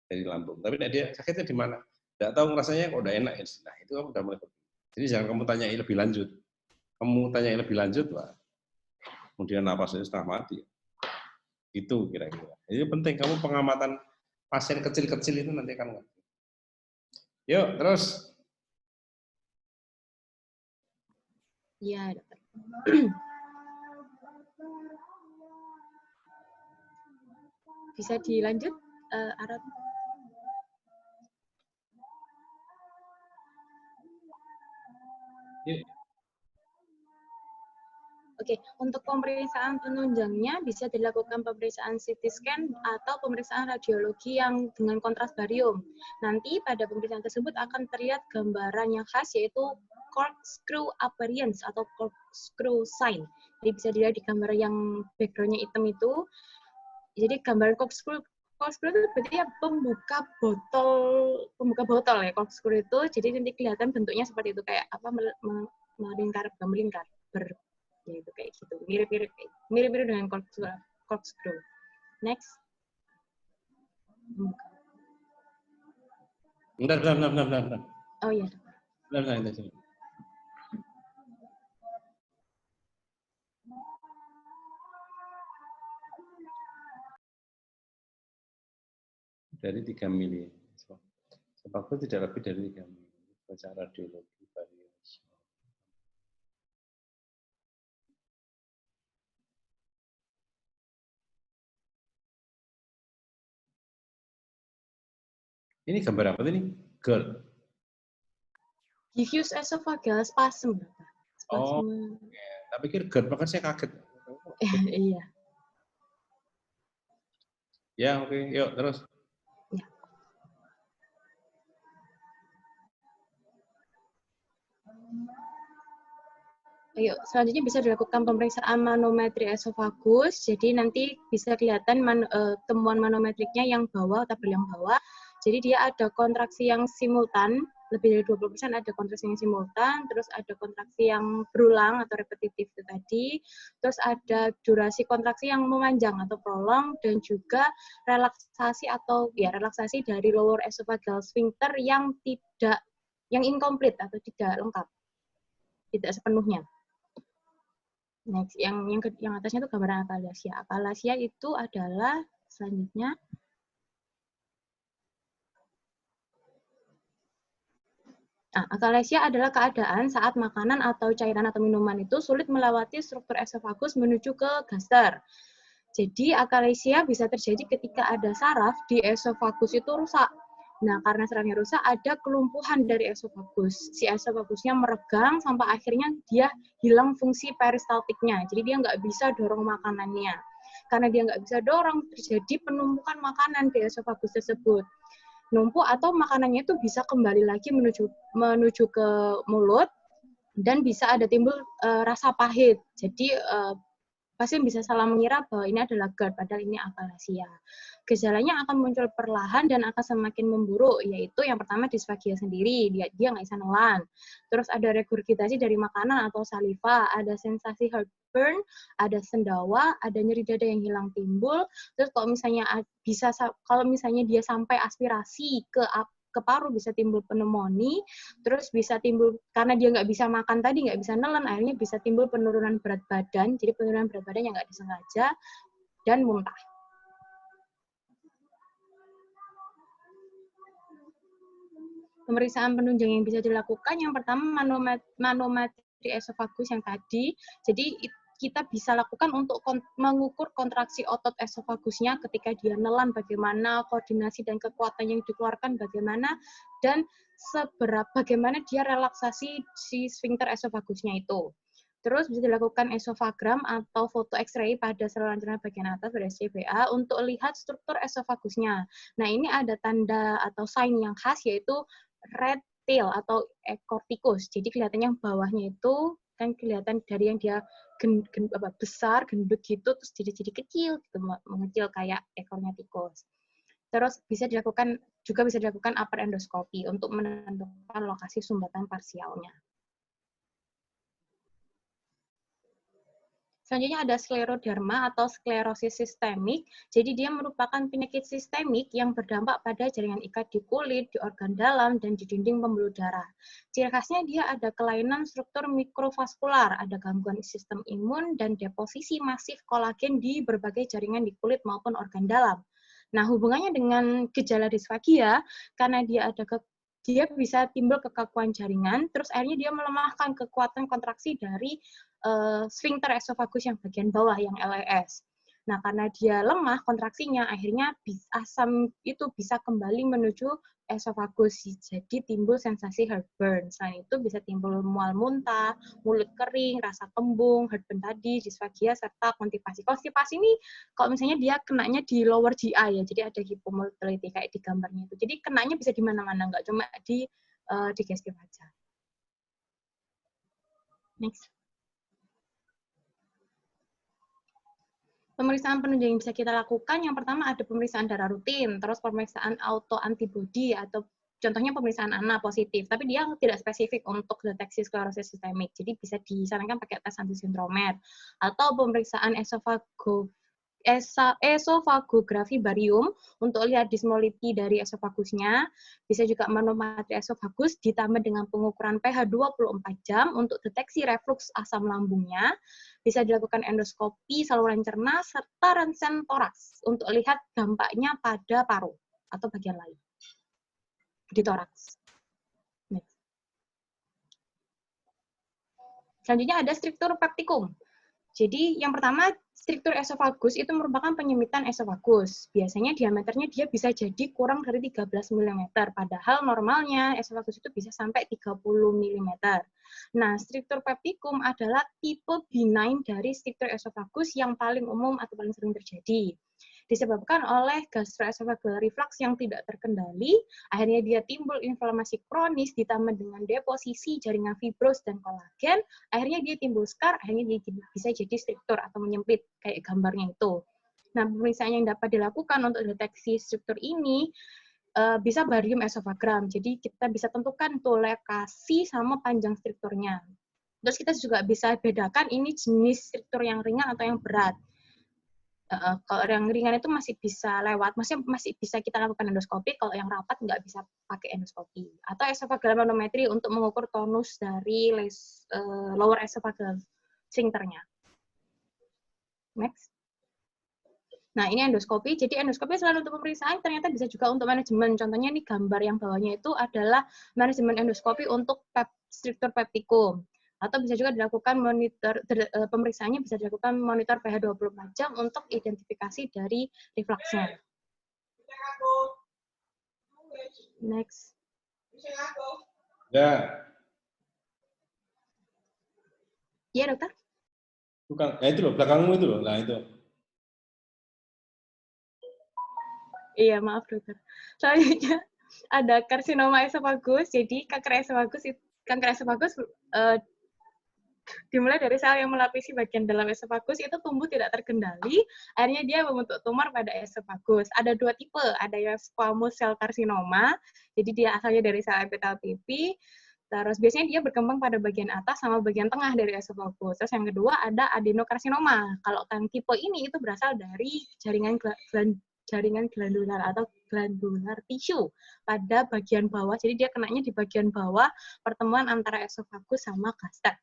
dari lambung. Tapi dia sakitnya di mana? Tidak tahu rasanya kok udah enak. Nah, itu kamu udah mulai. Jadi jangan kamu tanya lebih lanjut. Kamu tanya lebih lanjut, wah, kemudian napasnya setengah mati. Itu kira-kira. Jadi penting kamu pengamatan pasien kecil-kecil itu nanti akan ngerti. Yuk, terus. Iya, dokter. Bisa dilanjut, Arat? Yuk. Oke, untuk pemeriksaan penunjangnya bisa dilakukan pemeriksaan CT scan atau pemeriksaan radiologi yang dengan kontras barium. Nanti pada pemeriksaan tersebut akan terlihat gambaran yang khas yaitu corkscrew appearance atau corkscrew sign. Jadi bisa dilihat di gambar yang background-nya hitam itu. Jadi gambar corkscrew itu berarti ya pembuka botol ya corkscrew itu. Jadi nanti kelihatan bentuknya seperti itu kayak apa melingkar ya itu kayak gitu, mirip-mirip dengan corkscrew. Next. Bentar. Oh iya. Bentar. Dari 3 mili. Sebabnya tidak lebih dari 3 mili. Baca radiologi variasi. Ini gambar apa ini? GERD. Diffuse esophageal spasm. Oh, tak pikir GERD, makanya saya kaget. Iya. Ya, oke. Yuk, terus. Ya. Ayo, selanjutnya bisa dilakukan pemeriksaan manometri esofagus. Jadi nanti bisa kelihatan temuan manometriknya yang bawah, tabel yang bawah. Jadi dia ada kontraksi yang simultan, lebih dari 20% ada kontraksi yang simultan, terus ada kontraksi yang berulang atau repetitif itu tadi, terus ada durasi kontraksi yang memanjang atau prolong, dan juga relaksasi dari lower esophageal sphincter yang incomplete atau tidak lengkap, tidak sepenuhnya. Next, yang atasnya itu gambaran akalasia. Akalasia itu adalah selanjutnya akalasia adalah keadaan saat makanan atau cairan atau minuman itu sulit melewati struktur esofagus menuju ke gaster. Jadi akalasia bisa terjadi ketika ada saraf di esofagus itu rusak. Nah, karena sarafnya rusak, ada kelumpuhan dari esofagus. Si esofagusnya meregang sampai akhirnya dia hilang fungsi peristaltiknya. Jadi dia nggak bisa dorong makanannya. Karena dia nggak bisa dorong, terjadi penumpukan makanan di esofagus tersebut. Numpuk atau makanannya itu bisa kembali lagi menuju ke mulut dan bisa ada timbul rasa pahit. Jadi pasien bisa salah mengira bahwa ini adalah GERD, padahal ini akalasia. Gejalanya akan muncul perlahan dan akan semakin memburuk, yaitu yang pertama disfagia sendiri, dia nggak bisa nelan. Terus ada regurgitasi dari makanan atau saliva, ada sensasi heartburn, ada sendawa, ada nyeri dada yang hilang timbul. Terus kalau misalnya dia sampai aspirasi ke paru bisa timbul pneumonia, terus bisa timbul karena dia nggak bisa makan tadi, nggak bisa nelen, akhirnya bisa timbul penurunan berat badan, jadi penurunan berat badan yang nggak disengaja, dan muntah. Pemeriksaan penunjang yang bisa dilakukan yang pertama manometri esofagus yang tadi. Jadi kita bisa lakukan untuk mengukur kontraksi otot esofagusnya ketika dia nelan bagaimana, koordinasi dan kekuatan yang dikeluarkan bagaimana, dan bagaimana dia relaksasi si sphincter esofagusnya itu. Terus bisa dilakukan esofagram atau foto X-ray pada saluran cerna bagian atas pada SCBA untuk lihat struktur esofagusnya. Nah, ini ada tanda atau sign yang khas yaitu red tail atau ekor tikus. Jadi kelihatannya yang bawahnya itu kan kelihatan dari yang dia besar, gendut gitu, terus jadi kecil, gitu, mengecil kayak ekornya tikus. Terus bisa dilakukan upper endoskopi untuk menentukan lokasi sumbatan parsialnya. Selanjutnya ada skleroderma atau sklerosis sistemik. Jadi dia merupakan penyakit sistemik yang berdampak pada jaringan ikat di kulit, di organ dalam, dan di dinding pembuluh darah. Ciri khasnya dia ada kelainan struktur mikrovaskular, ada gangguan sistem imun, dan deposisi masif kolagen di berbagai jaringan di kulit maupun organ dalam. Nah, hubungannya dengan gejala disfagia, karena dia bisa timbul kekakuan jaringan, terus akhirnya dia melemahkan kekuatan kontraksi dari sphincter esofagus yang bagian bawah, yang LES. Nah, karena dia lemah kontraksinya, akhirnya asam itu bisa kembali menuju esofagus, jadi timbul sensasi heartburn. Selain itu bisa timbul mual muntah, mulut kering, rasa kembung, heartburn tadi, disfagia, serta konstipasi. Konstipasi ini kalau misalnya dia kenanya di lower GI ya, jadi ada hypomotility kayak di gambarnya itu. Jadi kenanya bisa di mana-mana, nggak cuma di digestif aja. Next. Pemeriksaan penunjang yang bisa kita lakukan, yang pertama ada pemeriksaan darah rutin, terus pemeriksaan autoantibody atau contohnya pemeriksaan ANA positif, tapi dia tidak spesifik untuk deteksi sklerosis sistemik, jadi bisa disarankan pakai tes antisindromer, atau pemeriksaan esofagografi barium untuk lihat dismolity dari esofagusnya. Bisa juga manometri esofagus ditambah dengan pengukuran pH 24 jam untuk deteksi refluks asam lambungnya. Bisa dilakukan endoskopi saluran cerna serta ronsen toraks untuk lihat dampaknya pada paru atau bagian lain di toraks. Next. Selanjutnya ada struktur peptikum. Jadi yang pertama, struktur esofagus itu merupakan penyempitan esofagus. Biasanya diameternya dia bisa jadi kurang dari 13 mm, padahal normalnya esofagus itu bisa sampai 30 mm. Nah, struktur peptikum adalah tipe benign dari struktur esofagus yang paling umum atau paling sering terjadi. Disebabkan oleh gastroesophageal reflux yang tidak terkendali, akhirnya dia timbul inflamasi kronis ditambah dengan deposisi jaringan fibros dan kolagen, akhirnya dia timbul scar, akhirnya dia bisa jadi struktur atau menyempit kayak gambarnya itu. Nah, pemeriksaan yang dapat dilakukan untuk deteksi struktur ini bisa barium esofagram. Jadi kita bisa tentukan tuh lokasi sama panjang strukturnya. Terus kita juga bisa bedakan ini jenis struktur yang ringan atau yang berat. Kalau yang ringan itu masih bisa lewat, maksudnya masih bisa kita lakukan endoskopi, kalau yang rapat nggak bisa pakai endoskopi. Atau esophageal manometri untuk mengukur tonus dari lower esophageal sphincternya. Next. Nah, ini endoskopi. Jadi endoskopi selain untuk pemeriksaan, ternyata bisa juga untuk manajemen. Contohnya ini gambar yang bawahnya itu adalah manajemen endoskopi untuk struktur peptikum. Atau bisa juga dilakukan pemeriksaannya bisa dilakukan monitor pH 24 jam untuk identifikasi dari refluksnya. Next. Ya. Iya, dokter? Bukan, itu loh, belakangmu itu loh. Nah, itu. Iya, maaf dokter. Selanjutnya ada karsinoma esofagus. Jadi kanker esofagus dimulai dari sel yang melapisi bagian dalam esofagus itu tumbuh tidak terkendali, akhirnya dia membentuk tumor pada esofagus. Ada dua tipe, ada yang squamous cell carcinoma, jadi dia asalnya dari sel epitel pipi, terus biasanya dia berkembang pada bagian atas sama bagian tengah dari esofagus. Terus yang kedua ada adenokarsinoma. Kalau yang tipe ini itu berasal dari jaringan glandular atau glandular tissue pada bagian bawah, jadi dia kenanya di bagian bawah pertemuan antara esofagus sama gaster.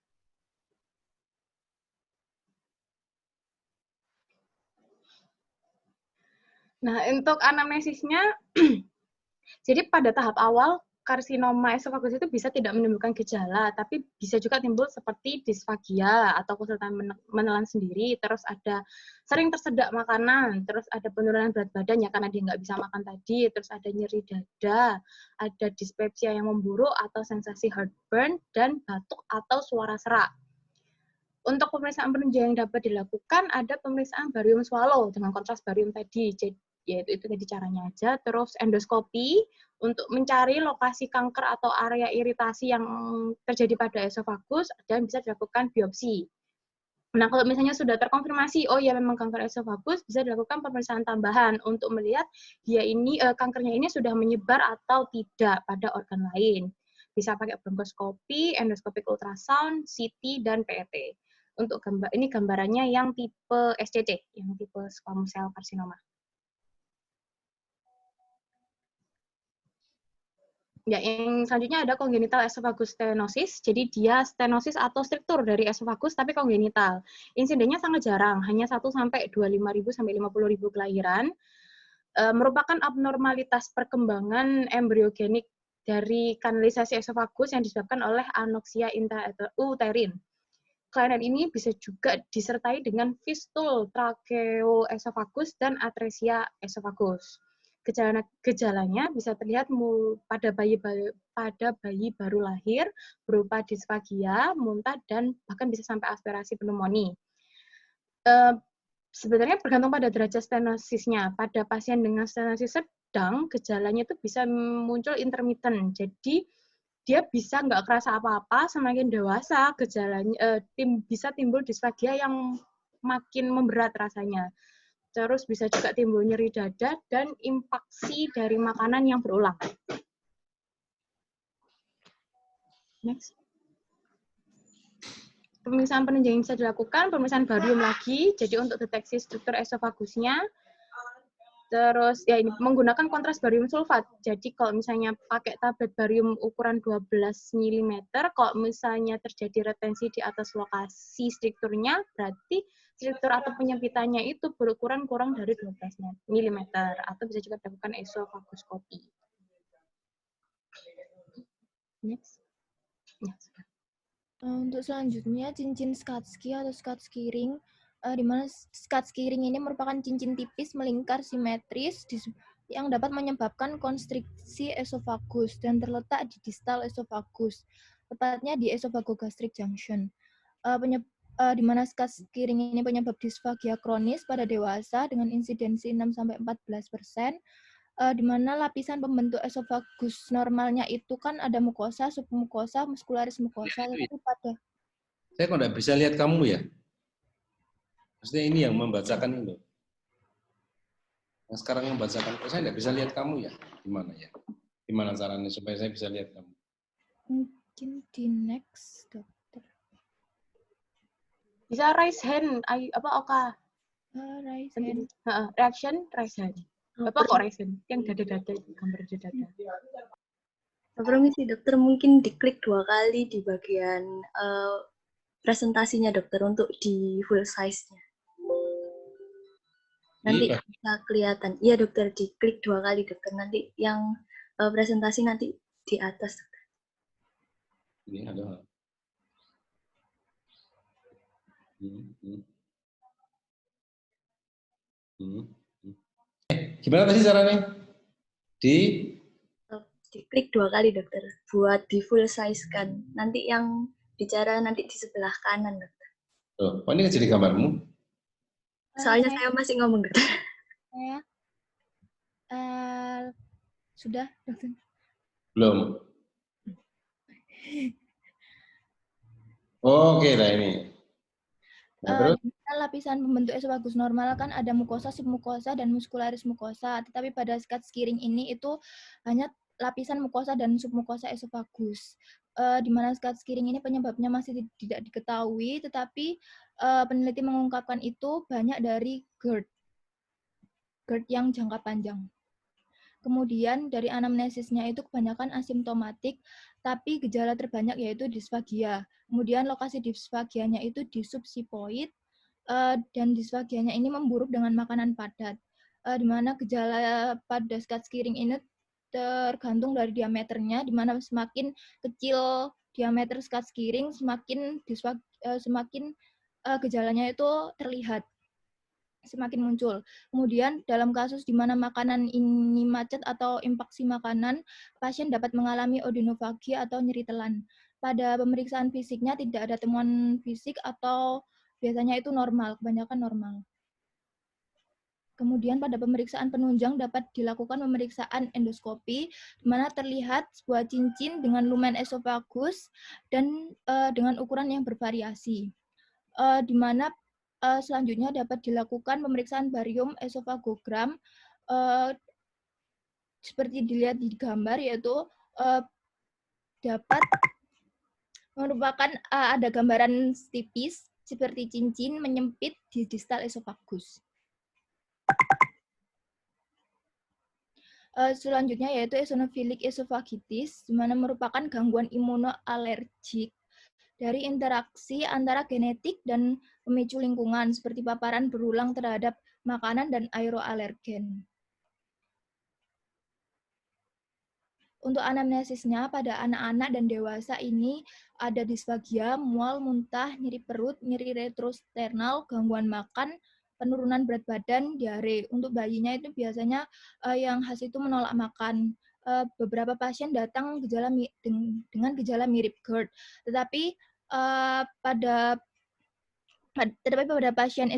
Nah, untuk anamnesisnya, jadi pada tahap awal, karsinoma esofagus itu bisa tidak menimbulkan gejala, tapi bisa juga timbul seperti disfagia atau kesulitan menelan sendiri, terus ada sering tersedak makanan, terus ada penurunan berat badan ya karena dia nggak bisa makan tadi, terus ada nyeri dada, ada dispepsia yang memburuk atau sensasi heartburn, dan batuk atau suara serak. Untuk pemeriksaan penunjang yang dapat dilakukan, ada pemeriksaan barium swallow dengan kontras barium tadi, yaitu itu tadi caranya aja. Terus endoskopi untuk mencari lokasi kanker atau area iritasi yang terjadi pada esofagus, dan bisa dilakukan biopsi. Nah, kalau misalnya sudah terkonfirmasi, oh ya memang kanker esofagus, bisa dilakukan pemeriksaan tambahan untuk melihat dia ini kankernya ini sudah menyebar atau tidak pada organ lain. Bisa pakai bronkoskopi, endoskopik ultrasound, CT, dan PET. Untuk ini gambarannya yang tipe SCC, yang tipe squamous cell carcinoma. Ya, yang selanjutnya ada congenital esophagus stenosis. Jadi dia stenosis atau struktur dari esofagus tapi kongenital. Insidennya sangat jarang, hanya 1 sampai 25.000 sampai 50.000 kelahiran. Merupakan abnormalitas perkembangan embriogenik dari kanalisasi esofagus yang disebabkan oleh anoksia intrauterin. Kelainan ini bisa juga disertai dengan fistul tracheoesophagus dan atresia esofagus. Gejalanya bisa terlihat pada bayi baru lahir berupa disfagia, muntah, dan bahkan bisa sampai aspirasi pneumonia. Sebenarnya bergantung pada derajat stenosisnya. Pada pasien dengan stenosis sedang, gejalanya itu bisa muncul intermittent. Jadi dia bisa nggak kerasa apa-apa, semakin dewasa gejalanya bisa timbul disfagia yang makin memberat rasanya. Terus bisa juga timbul nyeri dada dan impaksi dari makanan yang berulang. Next. Pemeriksaan penunjang yang bisa dilakukan, pemeriksaan barium lagi, jadi untuk deteksi struktur esofagusnya. Terus ya ini menggunakan kontras barium sulfat. Jadi kalau misalnya pakai tablet barium ukuran 12 mm, kalau misalnya terjadi retensi di atas lokasi strukturnya, berarti struktur atau penyempitannya itu berukuran kurang dari 12 mm, atau bisa juga dilakukan esofagoskopi. Next. Untuk selanjutnya, cincin Skatsky atau Skatskiring, di mana Skatskiring ini merupakan cincin tipis melingkar simetris yang dapat menyebabkan konstriksi esofagus dan terletak di distal esofagus, tepatnya di esophagogastric junction. Di mana Skatskiring ini penyebab disfagia kronis pada dewasa dengan insidensi 6-14%, di mana lapisan pembentuk esofagus normalnya itu kan ada mukosa, submukosa, muscularis mukosa, tetapi pada... Saya kok nggak bisa lihat kamu ya? Maksudnya ini yang membacakan itu. Yang sekarang membacakan, saya nggak bisa lihat kamu ya? Gimana ya? Gimana caranya supaya saya bisa lihat kamu? Mungkin di next, dokter. Bisa raise hand, apa Oka? Raise hand. Reaction, raise hand. Apa kok raise hand? Yang dada-dada, gambar dada-dada. Permisi dokter, mungkin diklik 2 kali di bagian presentasinya dokter untuk di full size-nya. Nanti bisa kelihatan. Iya dokter, diklik 2 kali dokter. Nanti yang presentasi nanti di atas. Ini ada. Gimana tadi caranya? Diklik 2 kali dokter, buat di full size kan. Nanti yang bicara nanti di sebelah kanan dokter. Oh, ini jadi gambarmu? Soalnya saya masih ngomong dokter. Saya sudah dokter. Belum. Oke, nah ini. Nah, terus? Lapisan pembentuk esofagus normal kan ada mukosa, submukosa, dan muscularis mukosa. Tetapi pada Skatskiring ini itu hanya lapisan mukosa dan submukosa esofagus. Di mana Skatskiring ini penyebabnya masih tidak diketahui, tetapi peneliti mengungkapkan itu banyak dari GERD yang jangka panjang. Kemudian dari anamnesisnya itu kebanyakan asimptomatik, tapi gejala terbanyak yaitu disfagia. Kemudian lokasi disfagianya itu di subsipoid, dan disfagianya ini memburuk dengan makanan padat. Di mana gejala pada Skatskiring ini tergantung dari diameternya, di mana semakin kecil diameter skat skiring, semakin gejalanya itu terlihat, semakin muncul. Kemudian dalam kasus di mana makanan ini macet atau impaksi makanan, pasien dapat mengalami odinofagia atau nyeri telan. Pada pemeriksaan fisiknya tidak ada temuan fisik atau biasanya itu normal, kebanyakan normal. Kemudian pada pemeriksaan penunjang dapat dilakukan pemeriksaan endoskopi, di mana terlihat sebuah cincin dengan lumen esofagus dan dengan ukuran yang bervariasi. Di mana selanjutnya dapat dilakukan pemeriksaan barium esofagogram, seperti dilihat di gambar, yaitu dapat merupakan ada gambaran tipis seperti cincin menyempit di distal esofagus. Selanjutnya yaitu eosinophilic esophagitis, di mana merupakan gangguan imunoalergik dari interaksi antara genetik dan pemicu lingkungan, seperti paparan berulang terhadap makanan dan aeroalergen. Untuk anamnesisnya pada anak-anak dan dewasa ini ada disfagia, mual, muntah, nyeri perut, nyeri retrosternal, gangguan makan, penurunan berat badan, diare. Untuk bayinya itu biasanya yang khas itu menolak makan. Beberapa pasien datang dengan gejala mirip GERD, tetapi pada pasien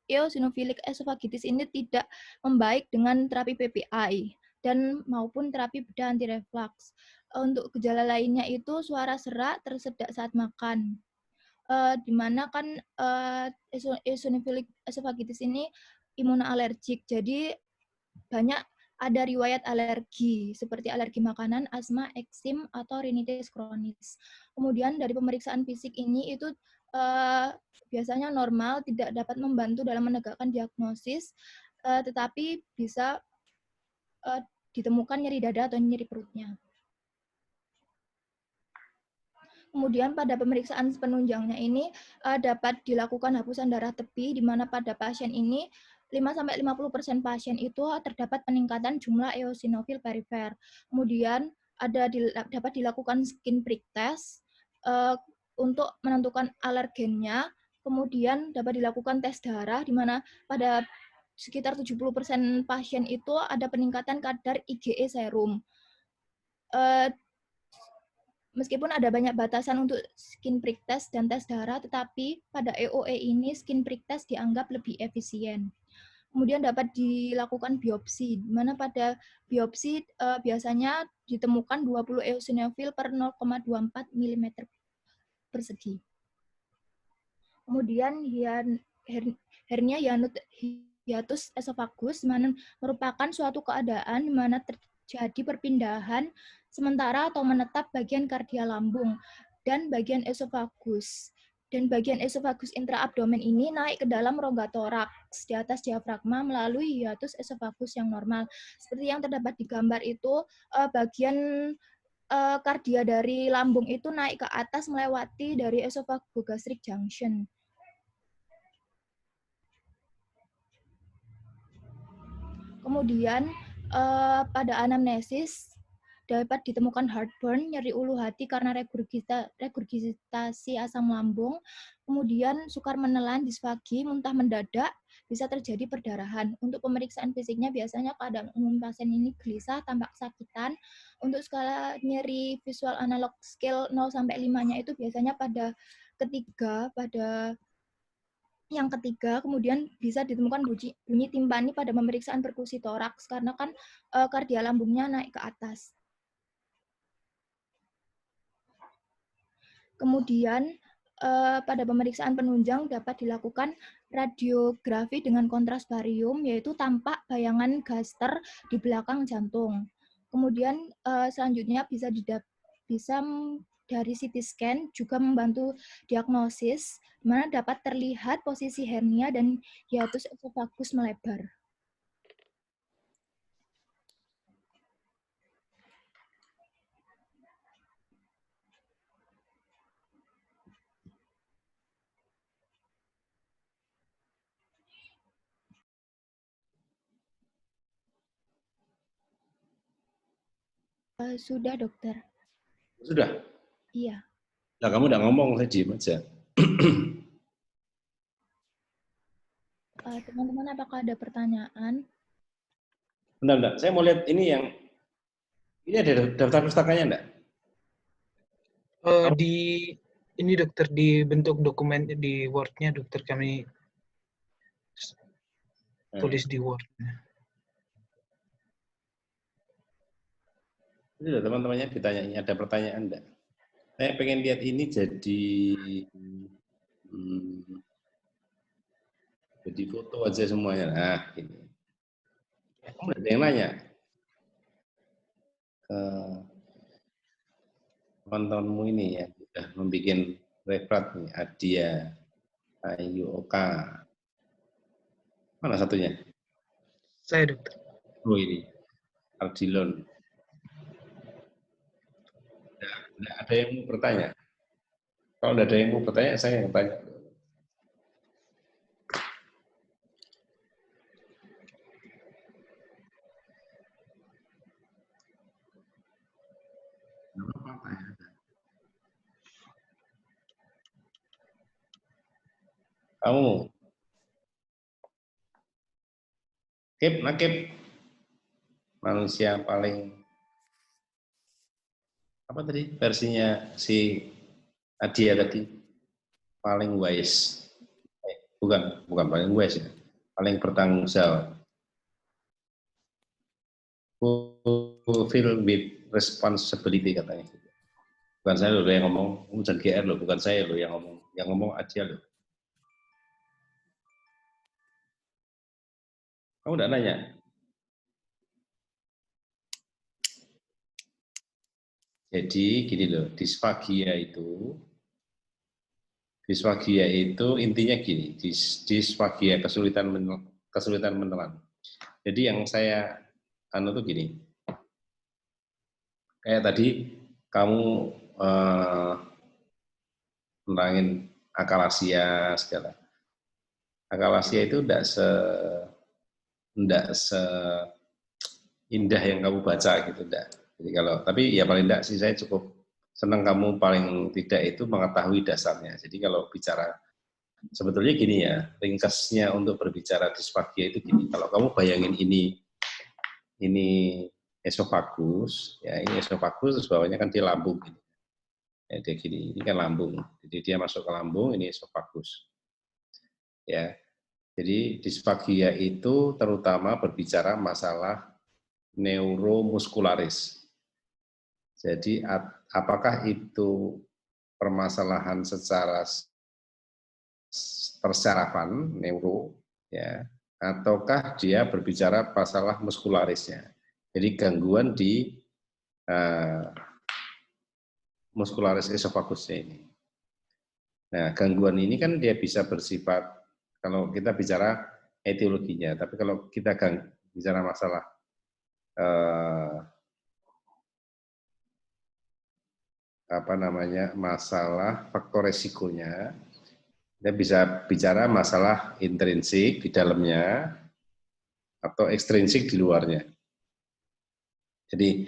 eosinophilic esophagitis ini tidak membaik dengan terapi PPI dan maupun terapi bedah anti reflux. Untuk gejala lainnya itu suara serak, tersedak saat makan. Di mana kan eosinophilic esophagitis ini imunoalergik, jadi banyak ada riwayat alergi, seperti alergi makanan, asma, eksim, atau rinitis kronis. Kemudian dari pemeriksaan fisik ini itu biasanya normal, tidak dapat membantu dalam menegakkan diagnosis, tetapi bisa ditemukan nyeri dada atau nyeri perutnya. Kemudian pada pemeriksaan penunjangnya ini dapat dilakukan hapusan darah tepi, di mana pada pasien ini 5-50% pasien itu terdapat peningkatan jumlah eosinofil perifer. Kemudian dapat dilakukan skin prick test untuk menentukan alergennya. Kemudian dapat dilakukan tes darah, di mana pada sekitar 70% pasien itu ada peningkatan kadar IgE serum. Meskipun ada banyak batasan untuk skin prick test dan tes darah, tetapi pada EOE ini skin prick test dianggap lebih efisien. Kemudian dapat dilakukan biopsi, di mana pada biopsi biasanya ditemukan 20 eosinofil per 0,24 mm persegi. Kemudian hernia hiatus esophagus, mana merupakan suatu keadaan di mana terjadi perpindahan sementara atau menetap bagian kardia lambung dan bagian esofagus. Dan bagian esofagus intraabdomen ini naik ke dalam rongga toraks di atas diafragma melalui hiatus esofagus yang normal. Seperti yang terdapat di gambar itu, bagian kardia dari lambung itu naik ke atas melewati dari esophagogastric junction. Kemudian pada anamnesis dapat ditemukan heartburn, nyeri ulu hati karena regurgitasi asam lambung, kemudian sukar menelan, disfagi, muntah mendadak, bisa terjadi perdarahan. Untuk pemeriksaan fisiknya biasanya keadaan umum pasien ini gelisah, tampak kesakitan. Untuk skala nyeri visual analog scale 0-5-nya itu biasanya pada yang ketiga, kemudian bisa ditemukan bunyi timpani pada pemeriksaan perkusi toraks karena kan kardia lambungnya naik ke atas. Kemudian pada pemeriksaan penunjang dapat dilakukan radiografi dengan kontras barium, yaitu tampak bayangan gaster di belakang jantung. Kemudian selanjutnya bisa dari CT scan juga membantu diagnosis, di mana dapat terlihat posisi hernia dan hiatus esofagus melebar. Sudah, dokter. Sudah? Iya. Nah, kamu udah ngomong, saya diem aja. Teman-teman, apakah ada pertanyaan? Bentar. Saya mau lihat ini yang, ini ada daftar pustakanya enggak? Ini dokter di bentuk dokumen di Word-nya dokter, kami tulis di Word. Itu teman-temannya ditanya, ada pertanyaan enggak? Saya pengen lihat ini jadi foto aja semuanya. Nah, ini. Kamu ada yang nanya ke teman-temanmu ini ya, sudah membuat referat nih, Adia, Ayu, Oka. Mana satunya? Saya dokter. Oh ini, Ardilon. Nah, ada yang mau bertanya? Kalau tidak ada yang mau bertanya, saya yang tanya. Kamu, Nakib, manusia paling apa tadi versinya si Adia tadi, paling wise, bukan paling wise ya, paling bertanggung jawab, fulfill with responsibility katanya. Bukan saya loh yang ngomong, jangan GR loh, bukan saya loh yang ngomong Adia loh. Kamu udah nanya? Jadi gini loh, disfagia itu intinya gini, disfagia kesulitan menelan. Jadi yang saya tuh gini, kayak tadi kamu nerangin akalasia segala. Akalasia itu tidak indah yang kamu baca gitu, enggak. Jadi tapi ya paling enggak sih saya cukup senang kamu paling tidak itu mengetahui dasarnya. Jadi kalau bicara sebetulnya gini ya, ringkasnya untuk berbicara disfagia itu gini. Kalau kamu bayangin ini esofagus, ya ini esofagus terus bawahnya kan dia lambung gini. Ya, dia gini, ini kan lambung. Jadi dia masuk ke lambung, ini esofagus. Ya. Jadi disfagia itu terutama berbicara masalah neuromuskularis. Jadi apakah itu permasalahan secara persyarafan neuro ya, ataukah dia berbicara masalah muskularisnya. Jadi gangguan di muskularis esofagusnya ini. Nah, gangguan ini kan dia bisa bersifat, kalau kita bicara etiologinya, tapi kalau kita bicara masalah masalah faktor resikonya, kita bisa bicara masalah intrinsik di dalamnya atau ekstrinsik di luarnya. Jadi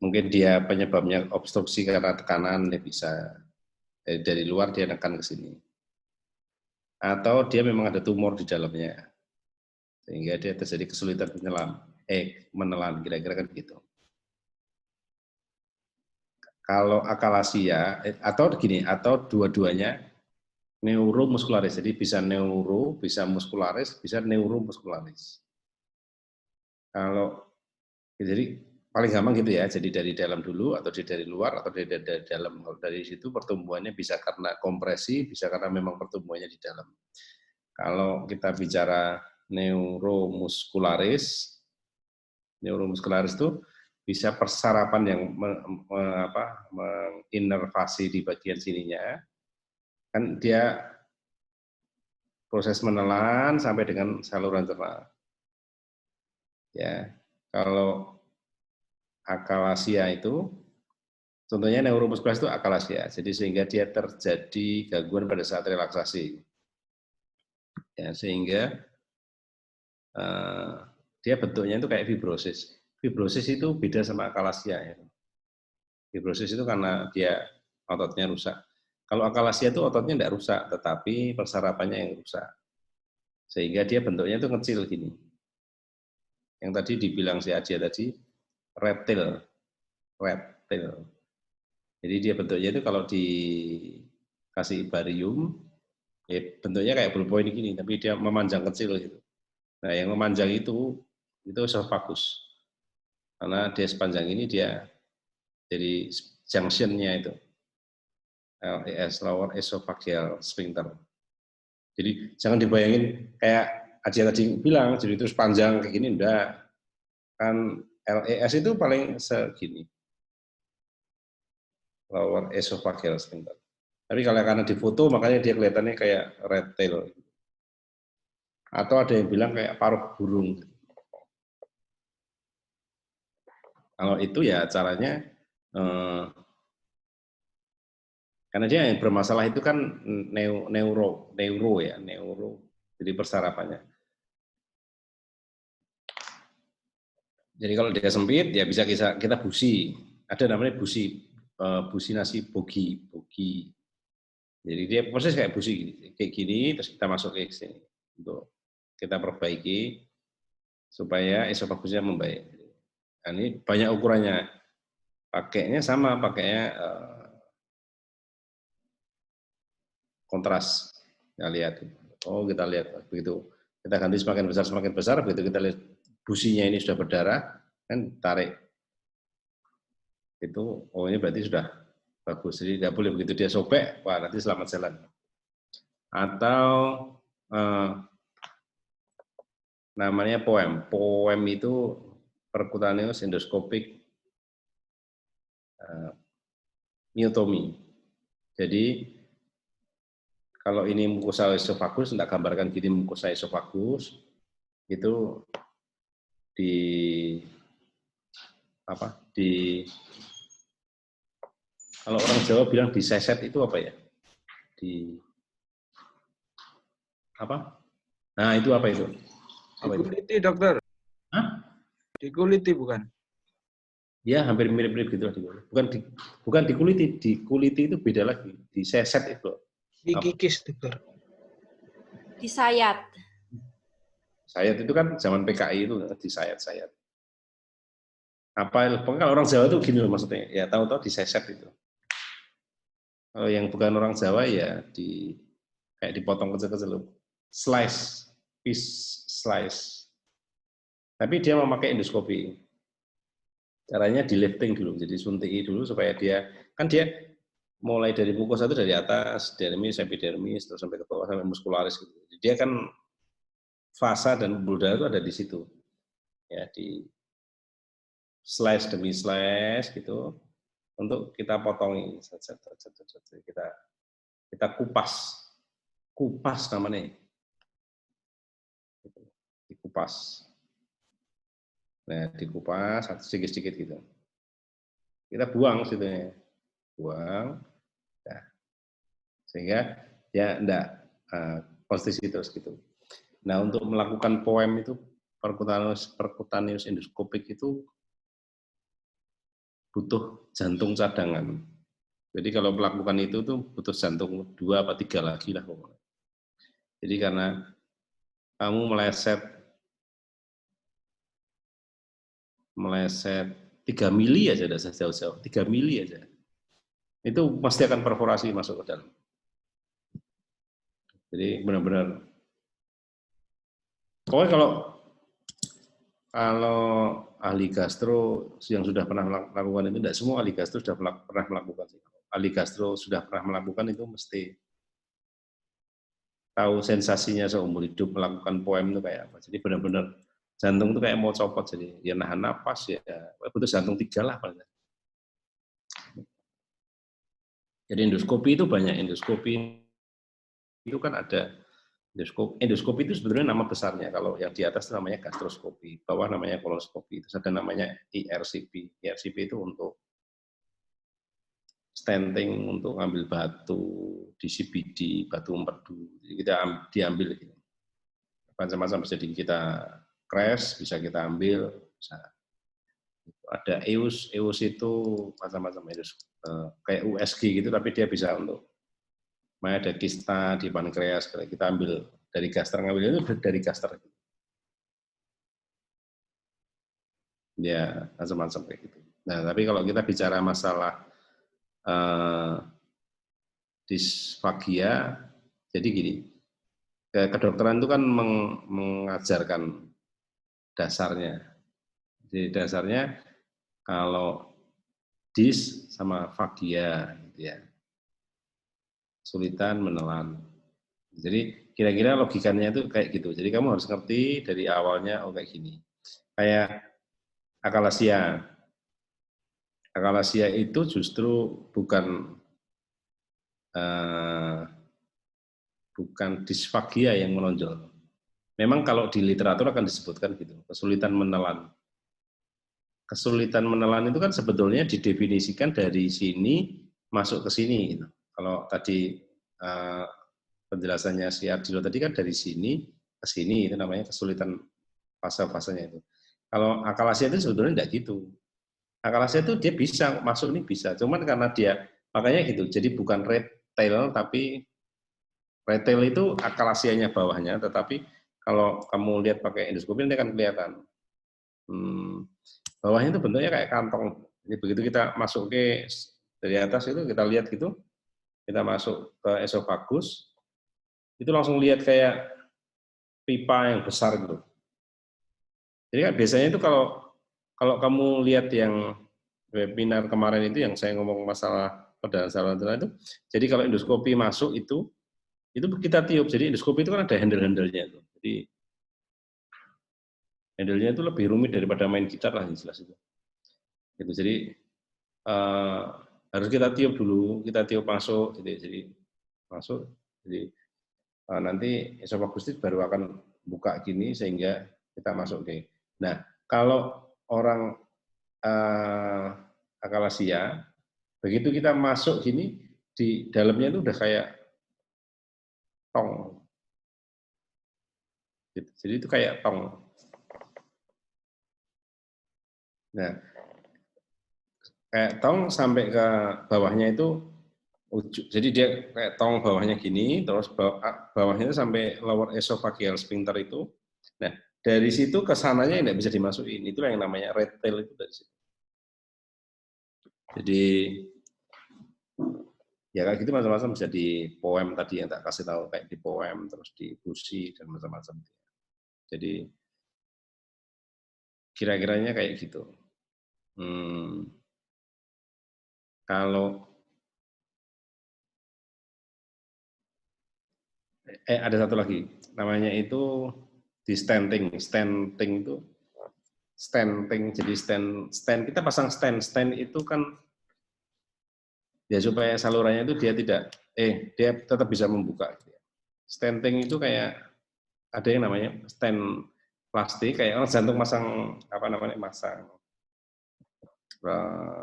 mungkin dia penyebabnya obstruksi karena tekanan, dia bisa dari luar dia nekan ke sini. Atau dia memang ada tumor di dalamnya, sehingga dia terjadi kesulitan menelan, kira-kira kan gitu. Kalau akalasia, atau dua-duanya neuromuskularis, jadi bisa neuro, bisa muskularis, bisa neuromuskularis. Jadi paling gampang gitu ya, jadi dari dalam dulu, atau dari luar, atau dari dalam. Dari situ pertumbuhannya bisa karena kompresi, bisa karena memang pertumbuhannya di dalam. Kalau kita bicara neuromuskularis itu bisa persarapan yang menginervasi di bagian sininya, kan dia proses menelan sampai dengan saluran cerna. Ya, kalau akalasia itu, contohnya neuromuskularis itu akalasia, jadi sehingga dia terjadi gangguan pada saat relaksasi. Ya, sehingga dia bentuknya itu kayak fibrosis. Fibrosis itu beda sama akalasia. Ya. Fibrosis itu karena dia ototnya rusak. Kalau akalasia itu ototnya tidak rusak, tetapi persarapannya yang rusak. Sehingga dia bentuknya itu kecil gini. Yang tadi dibilang si Aja tadi, reptil. Jadi dia bentuknya itu kalau dikasih barium, ya bentuknya kayak ballpoint gini, tapi dia memanjang kecil gitu. Nah, yang memanjang itu esophagus. Karena dia sepanjang ini dia jadi junction-nya itu. LES, lower esophageal sphincter. Jadi jangan dibayangin kayak Aja tadi bilang, jadi terus panjang kayak gini, enggak. Kan LES itu paling segini. Lower esophageal sphincter. Tapi kalau karena di foto makanya dia kelihatannya kayak reptil. Atau ada yang bilang kayak paruh burung. Kalau itu ya caranya, karena dia yang bermasalah itu kan neuro, jadi persarapannya. Jadi kalau dia sempit, ya bisa kita busi. Ada namanya busi nasi bogi. Jadi dia proses kayak busi kayak gini, terus kita masuk ke sini untuk kita perbaiki supaya esofagusnya membaik. Nah, ini banyak ukurannya. Pakainya sama, pakainya kontras. Kita lihat. Oh, kita lihat begitu. Kita ganti semakin besar, begitu kita lihat businya ini sudah berdarah, kan tarik. Itu, oh ini berarti sudah bagus. Jadi tidak boleh begitu dia sobek, wah nanti selamat jalan. Atau namanya POEM. POEM itu percutaneous endoscopic myotomy. Jadi kalau ini mukosa esofagus, tidak gambarkan gini mukosa esofagus, itu kalau orang Jawa bilang diseset itu apa ya? Nah itu apa itu? Dikuliti, dokter. Hah? Dikuliti bukan? Ya hampir mirip-mirip gitu. Bukan dikuliti. Dikuliti itu beda lagi. Diseset itu. Dikikis, dokter. Disayat. Sayat itu kan zaman PKI itu disayat-sayat. Kalau orang Jawa itu gini loh maksudnya. Ya tahu-tahu diseset itu. Kalau yang bukan orang Jawa ya kayak dipotong kecil-kecil loh. Slice, piece slice. Tapi dia memakai endoskopi. Caranya di lifting dulu, jadi suntiki dulu supaya dia mulai dari mukosa itu dari atas, dermis, epidermis, terus sampai ke bawah sampai muskularis gitu. Jadi dia kan fasa dan pembuluh darah itu ada di situ. Ya, di slice demi slice gitu untuk kita potongi, kita kupas namanya. Dikupas. Nah, dikupas sedikit-sedikit gitu. Kita buang situ ya. Buang. Nah, sehingga ya enggak posisi terus gitu. Nah, untuk melakukan POEM itu percutaneous endoscopic itu butuh jantung cadangan. Jadi kalau melakukan itu tuh butuh jantung 2 atau 3 lagi lah pokoknya. Jadi karena kamu meleset 3 mili aja, tidak jauh-jauh, 3 mili aja. Itu pasti akan perforasi masuk ke dalam. Jadi benar-benar, pokoknya kalau ahli gastro yang sudah pernah melakukan itu, tidak semua ahli gastro sudah pernah melakukan. Ahli gastro sudah pernah melakukan itu mesti tahu sensasinya seumur hidup melakukan POEM itu kayak apa. Jadi benar-benar jantung itu kayak mau copot, jadi ya nahan napas ya butuh jantung 3 lah paling. Jadi endoskopi itu banyak. Endoskopi itu kan ada endoskopi itu sebenarnya nama besarnya. Kalau yang di atas itu namanya gastroskopi, bawah namanya kolonoskopi. Terus ada namanya IRCP. IRCP itu untuk stenting, untuk ambil batu di CBD, batu empedu. Jadi kita diambil gitu. Macam-macam, jadi kita crash, bisa kita ambil, bisa. Ada EUS itu macam-macam EUS, kayak USG gitu, tapi dia bisa untuk ada kista di pankreas, kita ambil dari gaster, ngambil itu dari gaster. Ya, macam-macam kayak gitu. Nah, tapi kalau kita bicara masalah disfagia, jadi gini, kedokteran itu kan mengajarkan dasarnya. Jadi dasarnya kalau dis sama fagia, gitu ya, kesulitan menelan. Jadi kira-kira logikanya itu kayak gitu. Jadi kamu harus ngerti dari awalnya, oh kayak gini. Kayak akalasia. Akalasia itu justru bukan disfagia yang menonjol. Memang kalau di literatur akan disebutkan gitu, kesulitan menelan. Kesulitan menelan itu kan sebetulnya didefinisikan dari sini masuk ke sini. Gitu. Kalau tadi penjelasannya si Ardilo tadi kan dari sini ke sini, itu namanya kesulitan fase-fasenya itu. Kalau akalasia itu sebetulnya tidak gitu. Akalasia itu dia bisa masuk ini bisa, cuman karena dia makanya gitu. Jadi bukan retail, tapi retail itu akalasianya bawahnya, tetapi kalau kamu lihat pakai endoskopi ini akan kelihatan. Bawahnya itu bentuknya kayak kantong. Jadi begitu kita masuk ke dari atas itu kita lihat gitu, kita masuk ke esofagus, itu langsung lihat kayak pipa yang besar gitu. Jadi kan biasanya itu kalau kamu lihat yang webinar kemarin itu yang saya ngomong masalah perdarahan saluran tulang itu, jadi kalau endoskopi masuk itu kita tiup. Jadi endoskopi itu kan ada handle-handlenya itu. Jadi handle-nya itu lebih rumit daripada main gitar lah, jelas itu. Gitu. Jadi harus kita tiup dulu, kita tiup masuk, jadi masuk. Jadi nanti esofagus baru akan buka gini sehingga kita masuk ke. Nah, kalau orang akalasia, begitu kita masuk gini, di dalamnya itu udah kayak tong. Jadi itu kayak tong. Nah, kayak tong sampai ke bawahnya itu, jadi dia kayak tong bawahnya gini, terus bawahnya itu sampai lower esophageal sphincter itu. Nah, dari situ ke sananya tidak bisa dimasukin. Itulah yang namanya red tail itu dari situ. Jadi ya kayak gitu macam-macam, bisa di poem tadi yang tak kasih tahu, kayak di poem, terus di busi dan macam-macam. Jadi kira-kiranya kayak gitu. Kalau ada satu lagi, namanya itu di stenting. Stenting itu jadi stand kita pasang stand itu kan ya supaya salurannya itu dia tetap bisa membuka. Stenting itu kayak ada yang namanya stand plastik, kayak orang jantung masang masang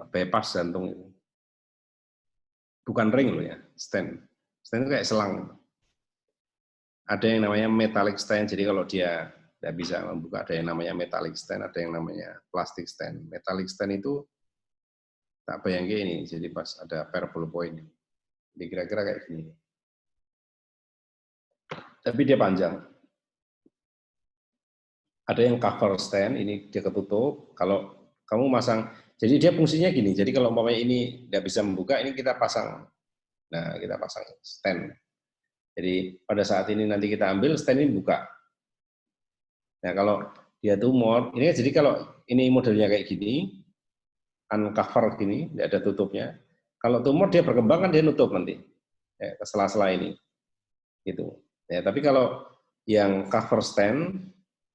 bypass jantung itu. Bukan ring loh ya, stand. Stand itu kayak selang. Ada yang namanya metallic stand, jadi kalau dia tidak bisa membuka, ada yang namanya metallic stand, ada yang namanya plastic stand. Metallic stand itu tak bayangin ini, jadi pas ada parabol point. Jadi kira-kira kayak gini. Tapi dia panjang. Ada yang cover stand, ini dia ketutup. Kalau kamu masang, jadi dia fungsinya gini. Jadi kalau umpamanya ini tidak bisa membuka, ini kita pasang. Nah, kita pasang stand. Jadi pada saat ini nanti kita ambil, stand ini buka. Nah, kalau dia tumor, ini jadi kalau ini modelnya kayak gini, uncover gini, tidak ada tutupnya. Kalau tumor dia berkembang kan dia nutup nanti, ya, ke sela-sela ini, gitu. Ya, tapi kalau yang cover stand,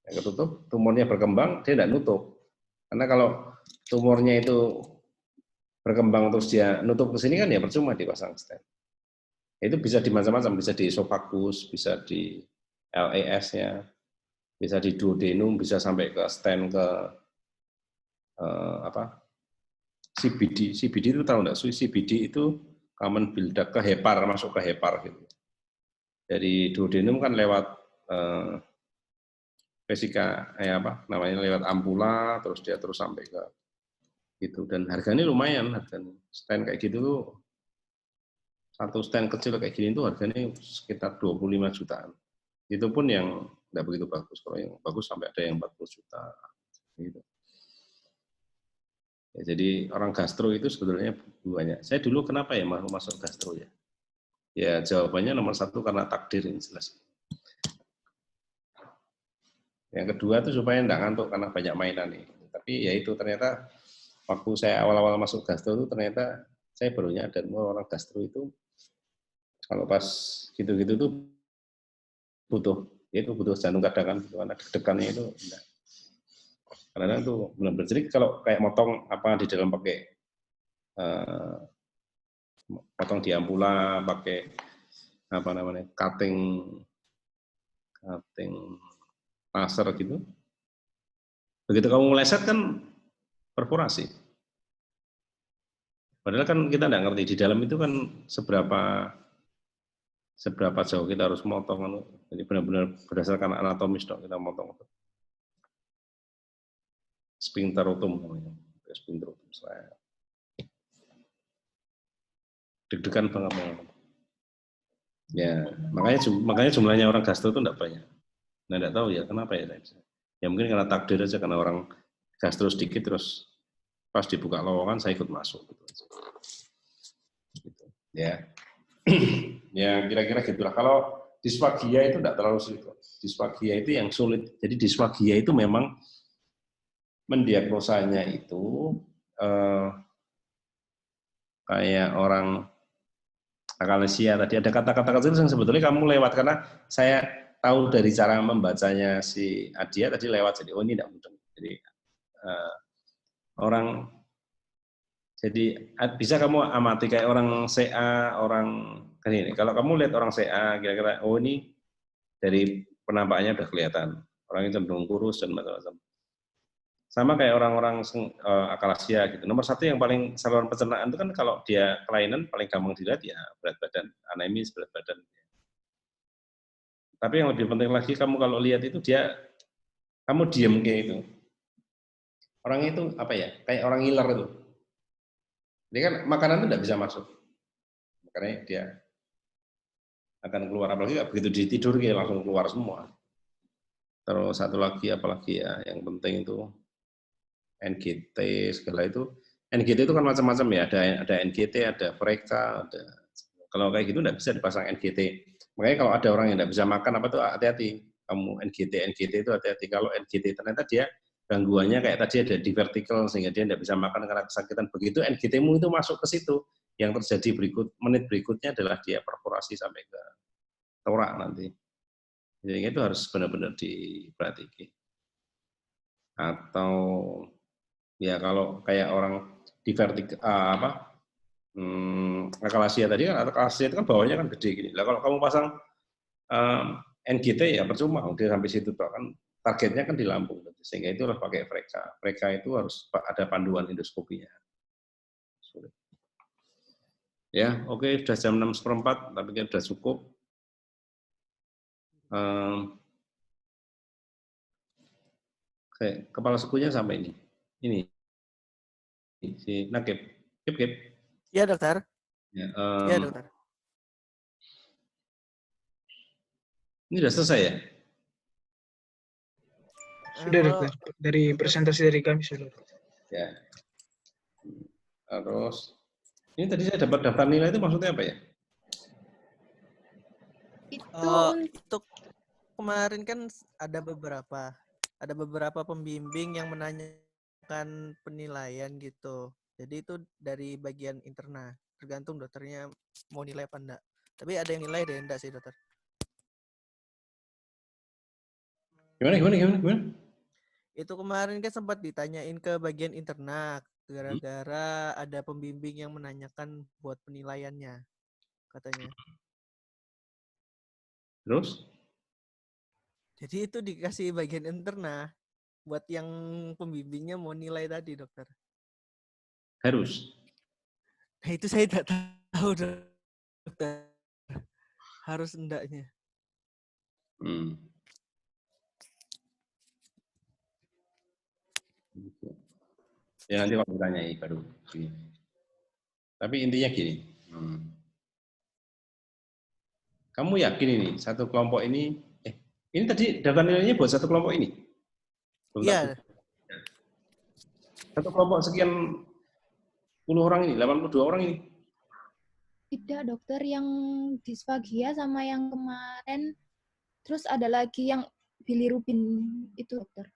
yang ketutup, tumornya berkembang, dia tidak nutup. Karena kalau tumornya itu berkembang terus dia nutup ke sini kan ya percuma dipasang stand. Itu bisa di macam-macam, bisa di esophagus, bisa di LAS-nya, bisa di duodenum, bisa sampai ke stand ke CBD. CBD itu tahu nggak? CBD itu common bile duct ke hepar, masuk ke hepar gitu. Dari duodenum kan lewat vesika lewat ampula, terus dia terus sampai ke gitu, dan harganya lumayan, harganya stand kayak gitu tuh, satu stand kecil kayak gini tuh harganya sekitar 25 jutaan. Itu pun yang nggak begitu bagus, kalau yang bagus sampai ada yang 40 juta gitu. Ya, jadi orang gastro itu sebetulnya banyak. Saya dulu kenapa ya masuk gastro ya? Ya jawabannya nomor satu karena takdir, yang jelas. Yang kedua itu supaya enggak ngantuk karena banyak mainan nih. Tapi ya itu ternyata waktu saya awal-awal masuk gastro itu ternyata saya baru nyadar bahwa orang gastro itu kalau pas gitu-gitu tuh butuh jantung kadangan gitu, karena deg-degannya itu enggak. Karena itu benar-benar, jadi kalau kayak motong apa di dalam pakai potong di ampula, pakai apa namanya cutting laser gitu. Begitu kamu meleset kan perforasi. Padahal kan kita nggak ngerti di dalam itu kan seberapa jauh kita harus motong. Jadi benar-benar berdasarkan anatomis dong kita motong. Sphincterotom namanya. Sphincterotom saya. Deg-degan banget. Ya, makanya jumlahnya orang gastro itu enggak banyak. Nah, enggak tahu ya kenapa ya. Ya mungkin karena takdir aja, karena orang gastro sedikit terus pas dibuka lowongan saya ikut masuk gitu. Ya. Ya kira-kira gitulah. Kalau disfagia itu enggak terlalu sulit. Disfagia itu yang sulit. Jadi disfagia itu memang mendiagnosanya itu kayak orang akalesia tadi, ada kata-kata kecil yang sebetulnya kamu lewat, karena saya tahu dari cara membacanya si Adia tadi lewat, jadi oh ini tidak mudah. Jadi orang, jadi bisa kamu amati kayak orang CA, orang ini. Kalau kamu lihat orang CA, kira-kira oh ini dari penampakannya udah kelihatan orang itu cenderung kurus dan macam-macam. Sama kayak orang-orang akalasia gitu. Nomor satu yang paling saluran pencernaan itu kan kalau dia kelainan paling gampang dilihat ya berat badan, anemis, berat badan. Tapi yang lebih penting lagi kamu kalau lihat itu kamu diem kayak itu. Orang itu apa ya? Kayak orang ngiler itu. Jadi kan makanan itu tidak bisa masuk. Makanya dia akan keluar, apalagi begitu ditidur dia langsung keluar semua. Terus satu lagi apalagi ya yang penting itu NGT segala itu. NGT itu kan macam-macam ya, ada NGT, ada Freka, ada. Kalau kayak gitu tidak bisa dipasang NGT. Makanya kalau ada orang yang tidak bisa makan apa tuh hati-hati. Kamu NGT itu hati-hati. Kalau NGT ternyata dia gangguannya kayak tadi ada di vertikal sehingga dia tidak bisa makan karena kesakitan. Begitu NGT-mu itu masuk ke situ, yang terjadi menit berikutnya adalah dia perforasi sampai ke torak nanti. Jadi itu harus benar-benar diperhatikan. Atau ya kalau kayak orang di vertikal akalasia tadi kan, akalasia itu kan bawahnya kan gede gini. Lah kalau kamu pasang NGT ya percuma, dia sampai situ kan targetnya kan di lambung, sehingga itu harus pakai Freka. Freka itu harus ada panduan endoskopinya. Ya, oke, sudah jam 6:04, tapi kan sudah cukup. Oke, kepala sukunya sampai ini. Ini si Nakib. Kip. Iya, dokter. Ya, Iya, dokter. Ini sudah selesai ya? Sudah, dokter. Dari presentasi dari kami sudah. Ya. Terus, ini tadi saya dapat daftar nilai itu maksudnya apa ya? Itu kemarin kan ada beberapa pembimbing yang menanyakan penilaian gitu. Jadi itu dari bagian interna, tergantung dokternya mau nilai apa enggak. Tapi ada yang nilai ada yang enggak sih, dokter. Gimana? Itu kemarin kan sempat ditanyain ke bagian interna, gara-gara ada pembimbing yang menanyakan buat penilaiannya, katanya. Terus? Jadi itu dikasih bagian interna buat yang pembimbingnya mau nilai tadi, dokter. Harus. Nah itu saya tidak tahu, dokter. Harus endaknya. Ya nanti kalau ditanyai baru. Tapi intinya gini. Kamu yakin ini satu kelompok ini? Ini tadi daftar nilainya buat satu kelompok ini? Iya. Satu kelompok sekian puluh orang ini, 82 orang ini. Tidak, dokter. Yang disfagia sama yang kemarin. Terus ada lagi yang bilirubin itu, dokter.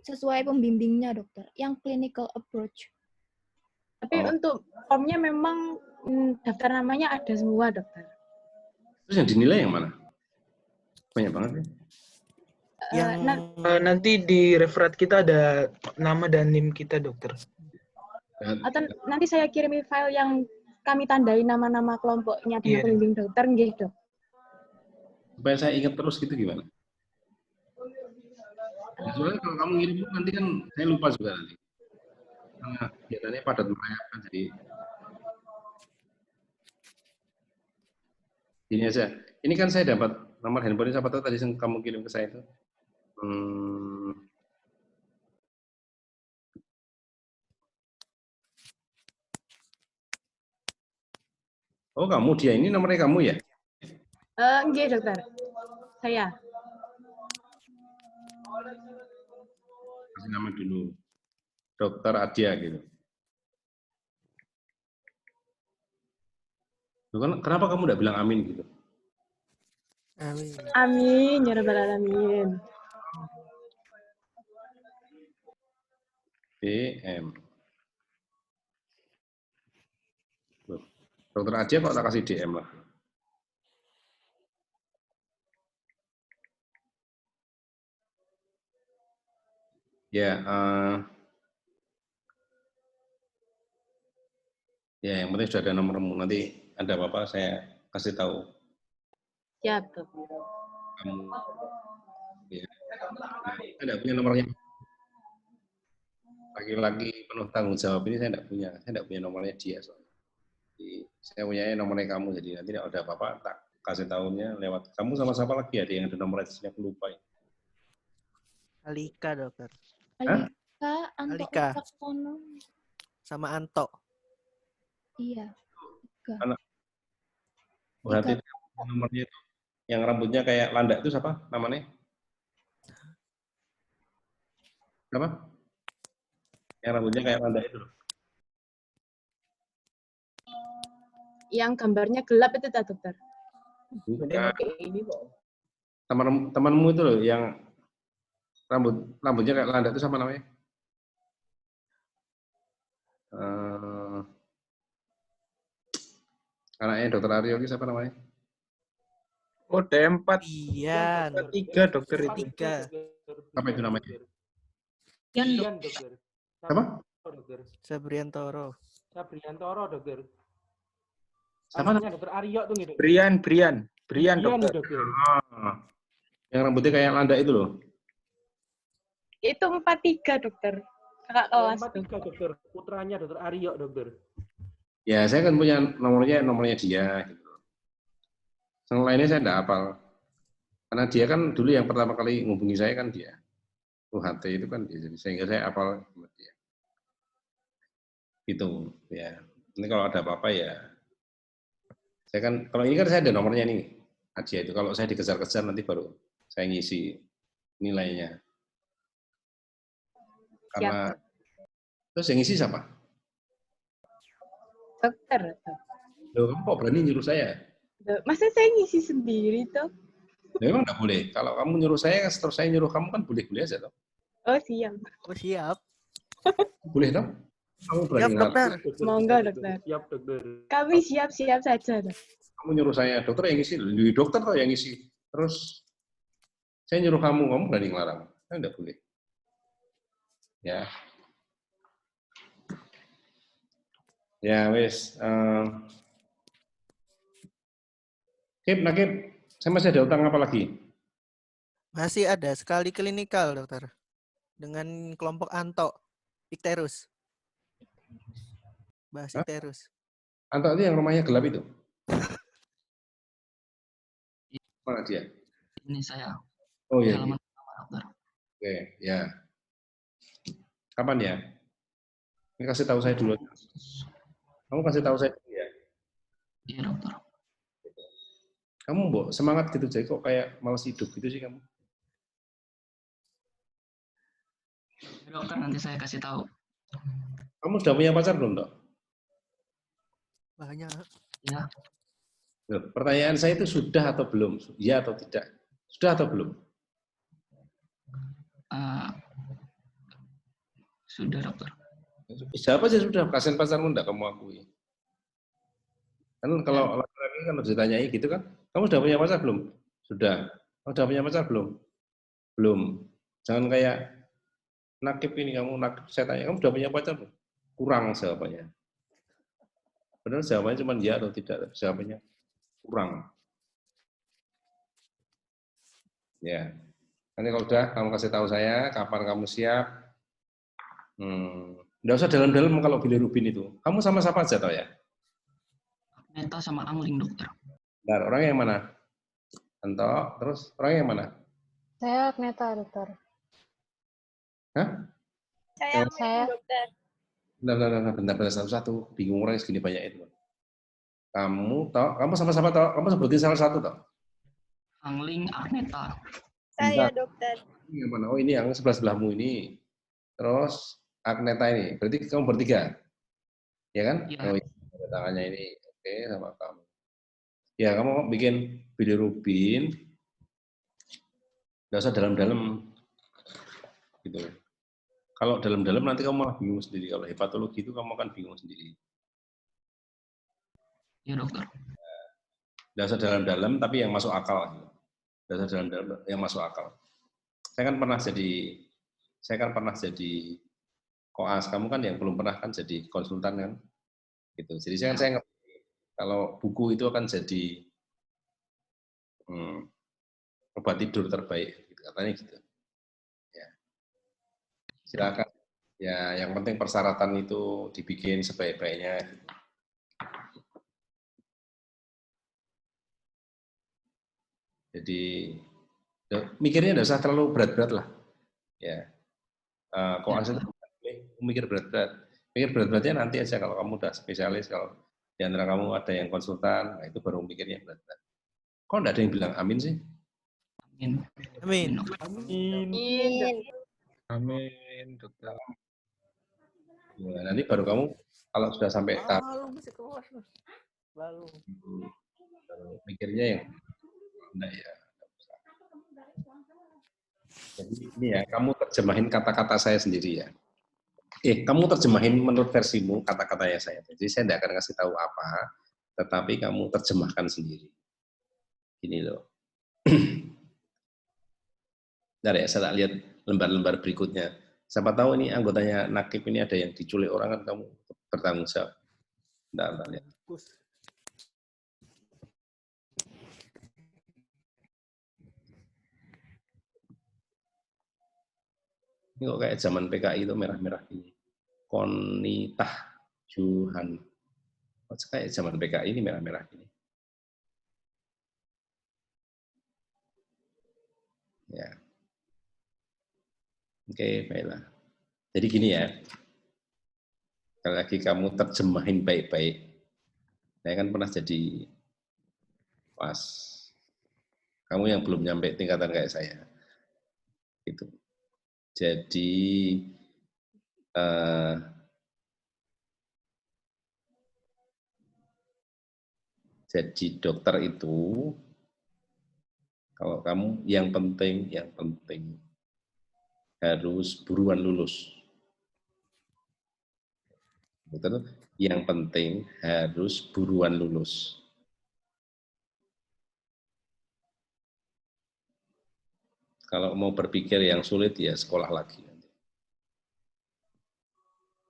Sesuai pembimbingnya, dokter. Yang clinical approach. Tapi untuk formnya memang daftar namanya ada semua, dokter. Terus yang dinilai yang mana? Banyak banget ya. Nanti di referat kita ada nama dan NIM kita, dokter. Atau nanti saya kirimi file yang kami tandai nama-nama kelompoknya dengan pembimbing dokter, nggih, Dok. Supaya saya ingat terus gitu gimana? Ya, soalnya kalau kamu ngirim nanti kan saya lupa juga nanti. Karena biasanya padat merayap kan, jadi ini aja. Ini kan saya dapat nomor handphone siapa tahu tadi yang kamu kirim ke saya itu. Oh, kamu dia ini nomornya kamu ya? Nggih, dokter. Saya. Kasih nama dulu. Dokter Adia gitu. Kenapa kamu enggak bilang amin gitu? Amin. Amin, ya rabbal alamin. DM. Dokter Adia kok tak kasih DM lah. Ya, ya yang penting sudah ada nomormu. Nanti ada apa-apa saya kasih tahu. Siap, Dok. Kamu, ya. Nah, saya tidak punya nomornya. Laki-laki penuh tanggung jawab ini saya tidak punya nomornya dia soalnya. Jadi, saya punya nomornya kamu, jadi nanti tidak ada apa-apa tak kasih tahunya lewat kamu sama siapa lagi ada yang ada nomornya di sini aku lupa. Alika, dokter. Alika, Anto, Alika. Laksono. Sama Anto. Iya. Anak. Berarti nomornya itu yang rambutnya kayak landak itu siapa namanya? Apa? Yang rambutnya kayak landak itu. Yang gambarnya gelap itu, dokter. Bukan. Temanmu itu loh yang rambutnya kayak landak itu sama namanya? Anaknya dokter Aryo itu siapa namanya? Oh, D4. Ian. 3, dokter itu. 3. Apa itu namanya? Ian, dokter. Apa? Sabriantoro. Sabriantoro, dokter. Siapa namanya? Dokter Aryo tuh gitu. Brian, dokter. Yang rambutnya kayak landak itu loh. Itu 43, dokter. Kakak kelas. 43, dokter. Putranya dokter Aryo, dokter. Ya, saya kan punya nomornya dia. Gitu. Yang lainnya saya tidak hafal. Karena dia kan dulu yang pertama kali menghubungi saya kan dia. UHT itu kan dia. Sehingga saya hafal sama dia. Gitu. Ya. Ini kalau ada apa-apa ya. Saya kan, kalau ini kan saya ada nomornya nih. Adia itu. Kalau saya dikejar-kejar nanti baru saya ngisi nilainya. Karena terus yang ngisi siapa? Dokter. Loh, kamu kok berani nyuruh saya? Masa saya ngisi sendiri, Dok? Memang enggak boleh. Kalau kamu nyuruh saya, terus saya nyuruh kamu kan boleh-boleh aja, toh. Oh, siap. Oh, siap. Boleh, toh? Kamu berani Siap, dokter. Monggo, dokter. Siap, dokter. Kami siap-siap saja, Dok. Kamu nyuruh saya, dokter yang ngisi. Dokter kok yang ngisi. Terus saya nyuruh kamu berani ngelarang. Kan enggak boleh. Ya. Ya, wes. Nakib, saya masih ada utang apa lagi? Masih ada sekali klinikal, dokter. Dengan kelompok Anto, Ikterus. Bahas Ikterus. Anto itu yang rumahnya gelap itu? Mana dia? Ini saya. Oh iya. Halaman pertama, dokter. Oke, ya. Kapan ya? Ini kasih tahu saya dulu. Kamu kasih tahu saya dulu ya. Iya dokter. Kamu mbok semangat gitu jadi kok kayak malas hidup gitu sih kamu. Dokter nanti saya kasih tahu. Kamu sudah punya pacar belum, Dok? Banyak. Ya. Loh, pertanyaan saya itu sudah atau belum? Iya atau tidak? Sudah atau belum? Sudah dokter. Siapa aja sudah, kasihan pacarmu enggak kamu akui. Kan kalau laki-laki kan harus ditanyai gitu kan, kamu sudah punya pacar belum? Sudah. Kamu sudah punya pacar belum? Belum. Jangan kayak nakib ini, kamu nakib, saya tanya, kamu sudah punya pacar belum? Kurang jawabannya. Benar jawabannya cuma ya atau tidak, jawabannya kurang. Ya. Nanti kalau udah, kamu kasih tahu saya kapan kamu siap. Nggak usah dalam-dalam kalau bilirubin itu. Kamu sama siapa aja tau ya? Neta sama Angling dokter. Bentar, orang yang mana? Anto, terus orang yang mana? Saya Agneta, dokter. Hah? Saya dokter. Bentar, satu-satu. Bingung orang segini banyak itu. Kamu tau, kamu sama siapa tau? Kamu sebutin salah satu tau? Angling, Agneta. Saya dokter. Ini yang mana? Oh ini yang sebelah-sebelahmu ini. Terus Agneta ini. Berarti kamu bertiga? Ya kan? Ya. Oh iya, ada tangannya ini. Oke, sama kamu. Ya, kamu bikin bilirubin. Nggak usah dalam-dalam. Gitu. Kalau dalam-dalam nanti kamu malah bingung sendiri. Kalau hepatologi itu kamu akan bingung sendiri. Ya dokter. Nggak usah dalam-dalam, tapi yang masuk akal. Nggak usah dalam-dalam, yang masuk akal. Saya kan pernah jadi koas. Kamu kan yang belum pernah kan jadi konsultan kan. Gitu. Jadi saya ngerti kalau buku itu akan jadi obat tidur terbaik, gitu, katanya gitu. Ya. Silakan. Ya, yang penting persyaratan itu dibikin sebaik-baiknya. Gitu. Jadi mikirnya nggak usah terlalu berat-berat lah. Ya, koas itu mikir berat-berat. Mikir berat-beratnya nanti aja kalau kamu udah spesialis, kalau di antara kamu ada yang konsultan, nah itu baru mikirnya berat-berat. Kok nggak ada yang bilang amin sih? Amin. Amin. Amin. Amin, dokter. Ya, nanti baru kamu kalau sudah sampai tahap Lalu. mikirnya yang enggak ya. Jadi ini ya, kamu terjemahin kata-kata saya sendiri ya. Kamu terjemahin menurut versimu kata-katanya saya. Jadi saya tidak akan kasih tahu apa, tetapi kamu terjemahkan sendiri. Gini loh. Bentar ya, saya tak lihat lembar-lembar berikutnya. Siapa tahu ini anggotanya nakib ini ada yang diculik orang kan kamu bertanggung jawab. Bentar lihat. Ini kok kayak zaman PKI itu merah-merah ini. Konitah Juhan. Kok kayak zaman PKI ini merah-merah ini. Ya. Oke, baiklah. Jadi gini ya. Kalau lagi kamu terjemahin baik-baik. Saya kan pernah jadi pas kamu yang belum nyampe tingkatan kayak saya. Gitu. Jadi dokter itu kalau kamu yang penting harus buruan lulus. Betul? Yang penting harus buruan lulus. Kalau mau berpikir yang sulit ya sekolah lagi.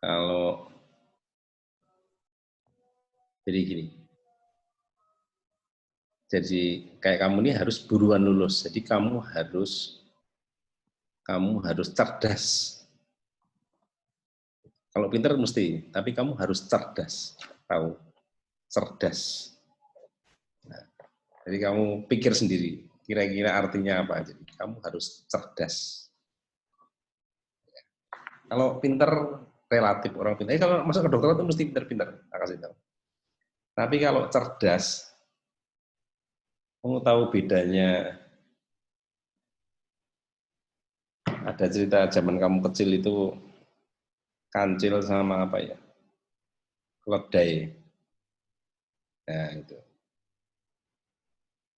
Kalau jadi gini. Jadi kayak kamu ini harus buruan lulus. Jadi kamu harus cerdas. Kalau pintar mesti, tapi kamu harus cerdas. Tahu? Cerdas. Nah, jadi kamu pikir sendiri. Kira-kira artinya apa? Jadi kamu harus cerdas. Kalau pintar relatif orang pintar. Kalau masuk ke dokteran itu mesti pintar-pintar, tak kasih tahu. Tapi kalau cerdas, kamu tahu bedanya. Ada cerita zaman kamu kecil itu kancil sama apa ya? Keledai. Nah, itu.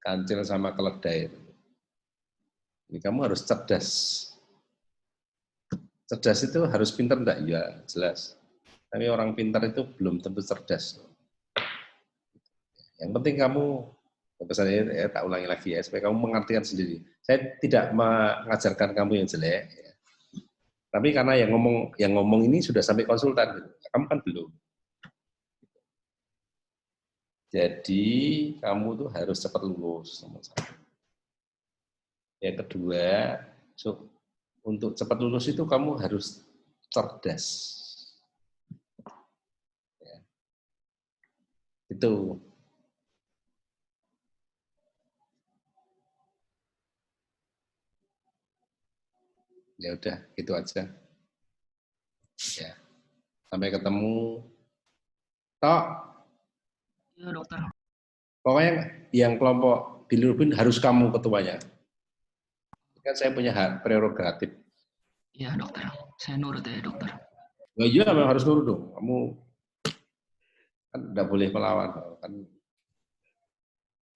Kancil sama keledai. Ini kamu harus cerdas. Cerdas itu harus pintar enggak? Ya, jelas. Tapi orang pintar itu belum tentu cerdas. Yang penting kamu, saya tak ulangi lagi ya, supaya kamu mengartikan sendiri. Saya tidak mengajarkan kamu yang jelek, ya. Tapi karena yang ngomong ini sudah sampai konsultan, gitu. Kamu kan belum. Jadi kamu tuh harus cepat lulus, nomor satu. Yang kedua, untuk cepat lulus itu kamu harus cerdas. Ya. Itu. Ya udah, gitu aja. Ya. Sampai ketemu. Tok. Iya, dokter. Pokoknya yang kelompok bilirubin harus kamu ketuanya. Kan saya punya hak prerogatif. Iya, dokter. Saya nurut ya, dokter. Nah, iya, memang harus nurut dong. Kamu kan tidak boleh melawan. Kan.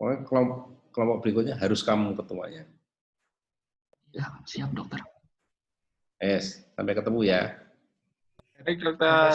Pokoknya kelompok berikutnya harus kamu ketuanya. Ya, siap, dokter. Sampai ketemu ya. Baik, dokter.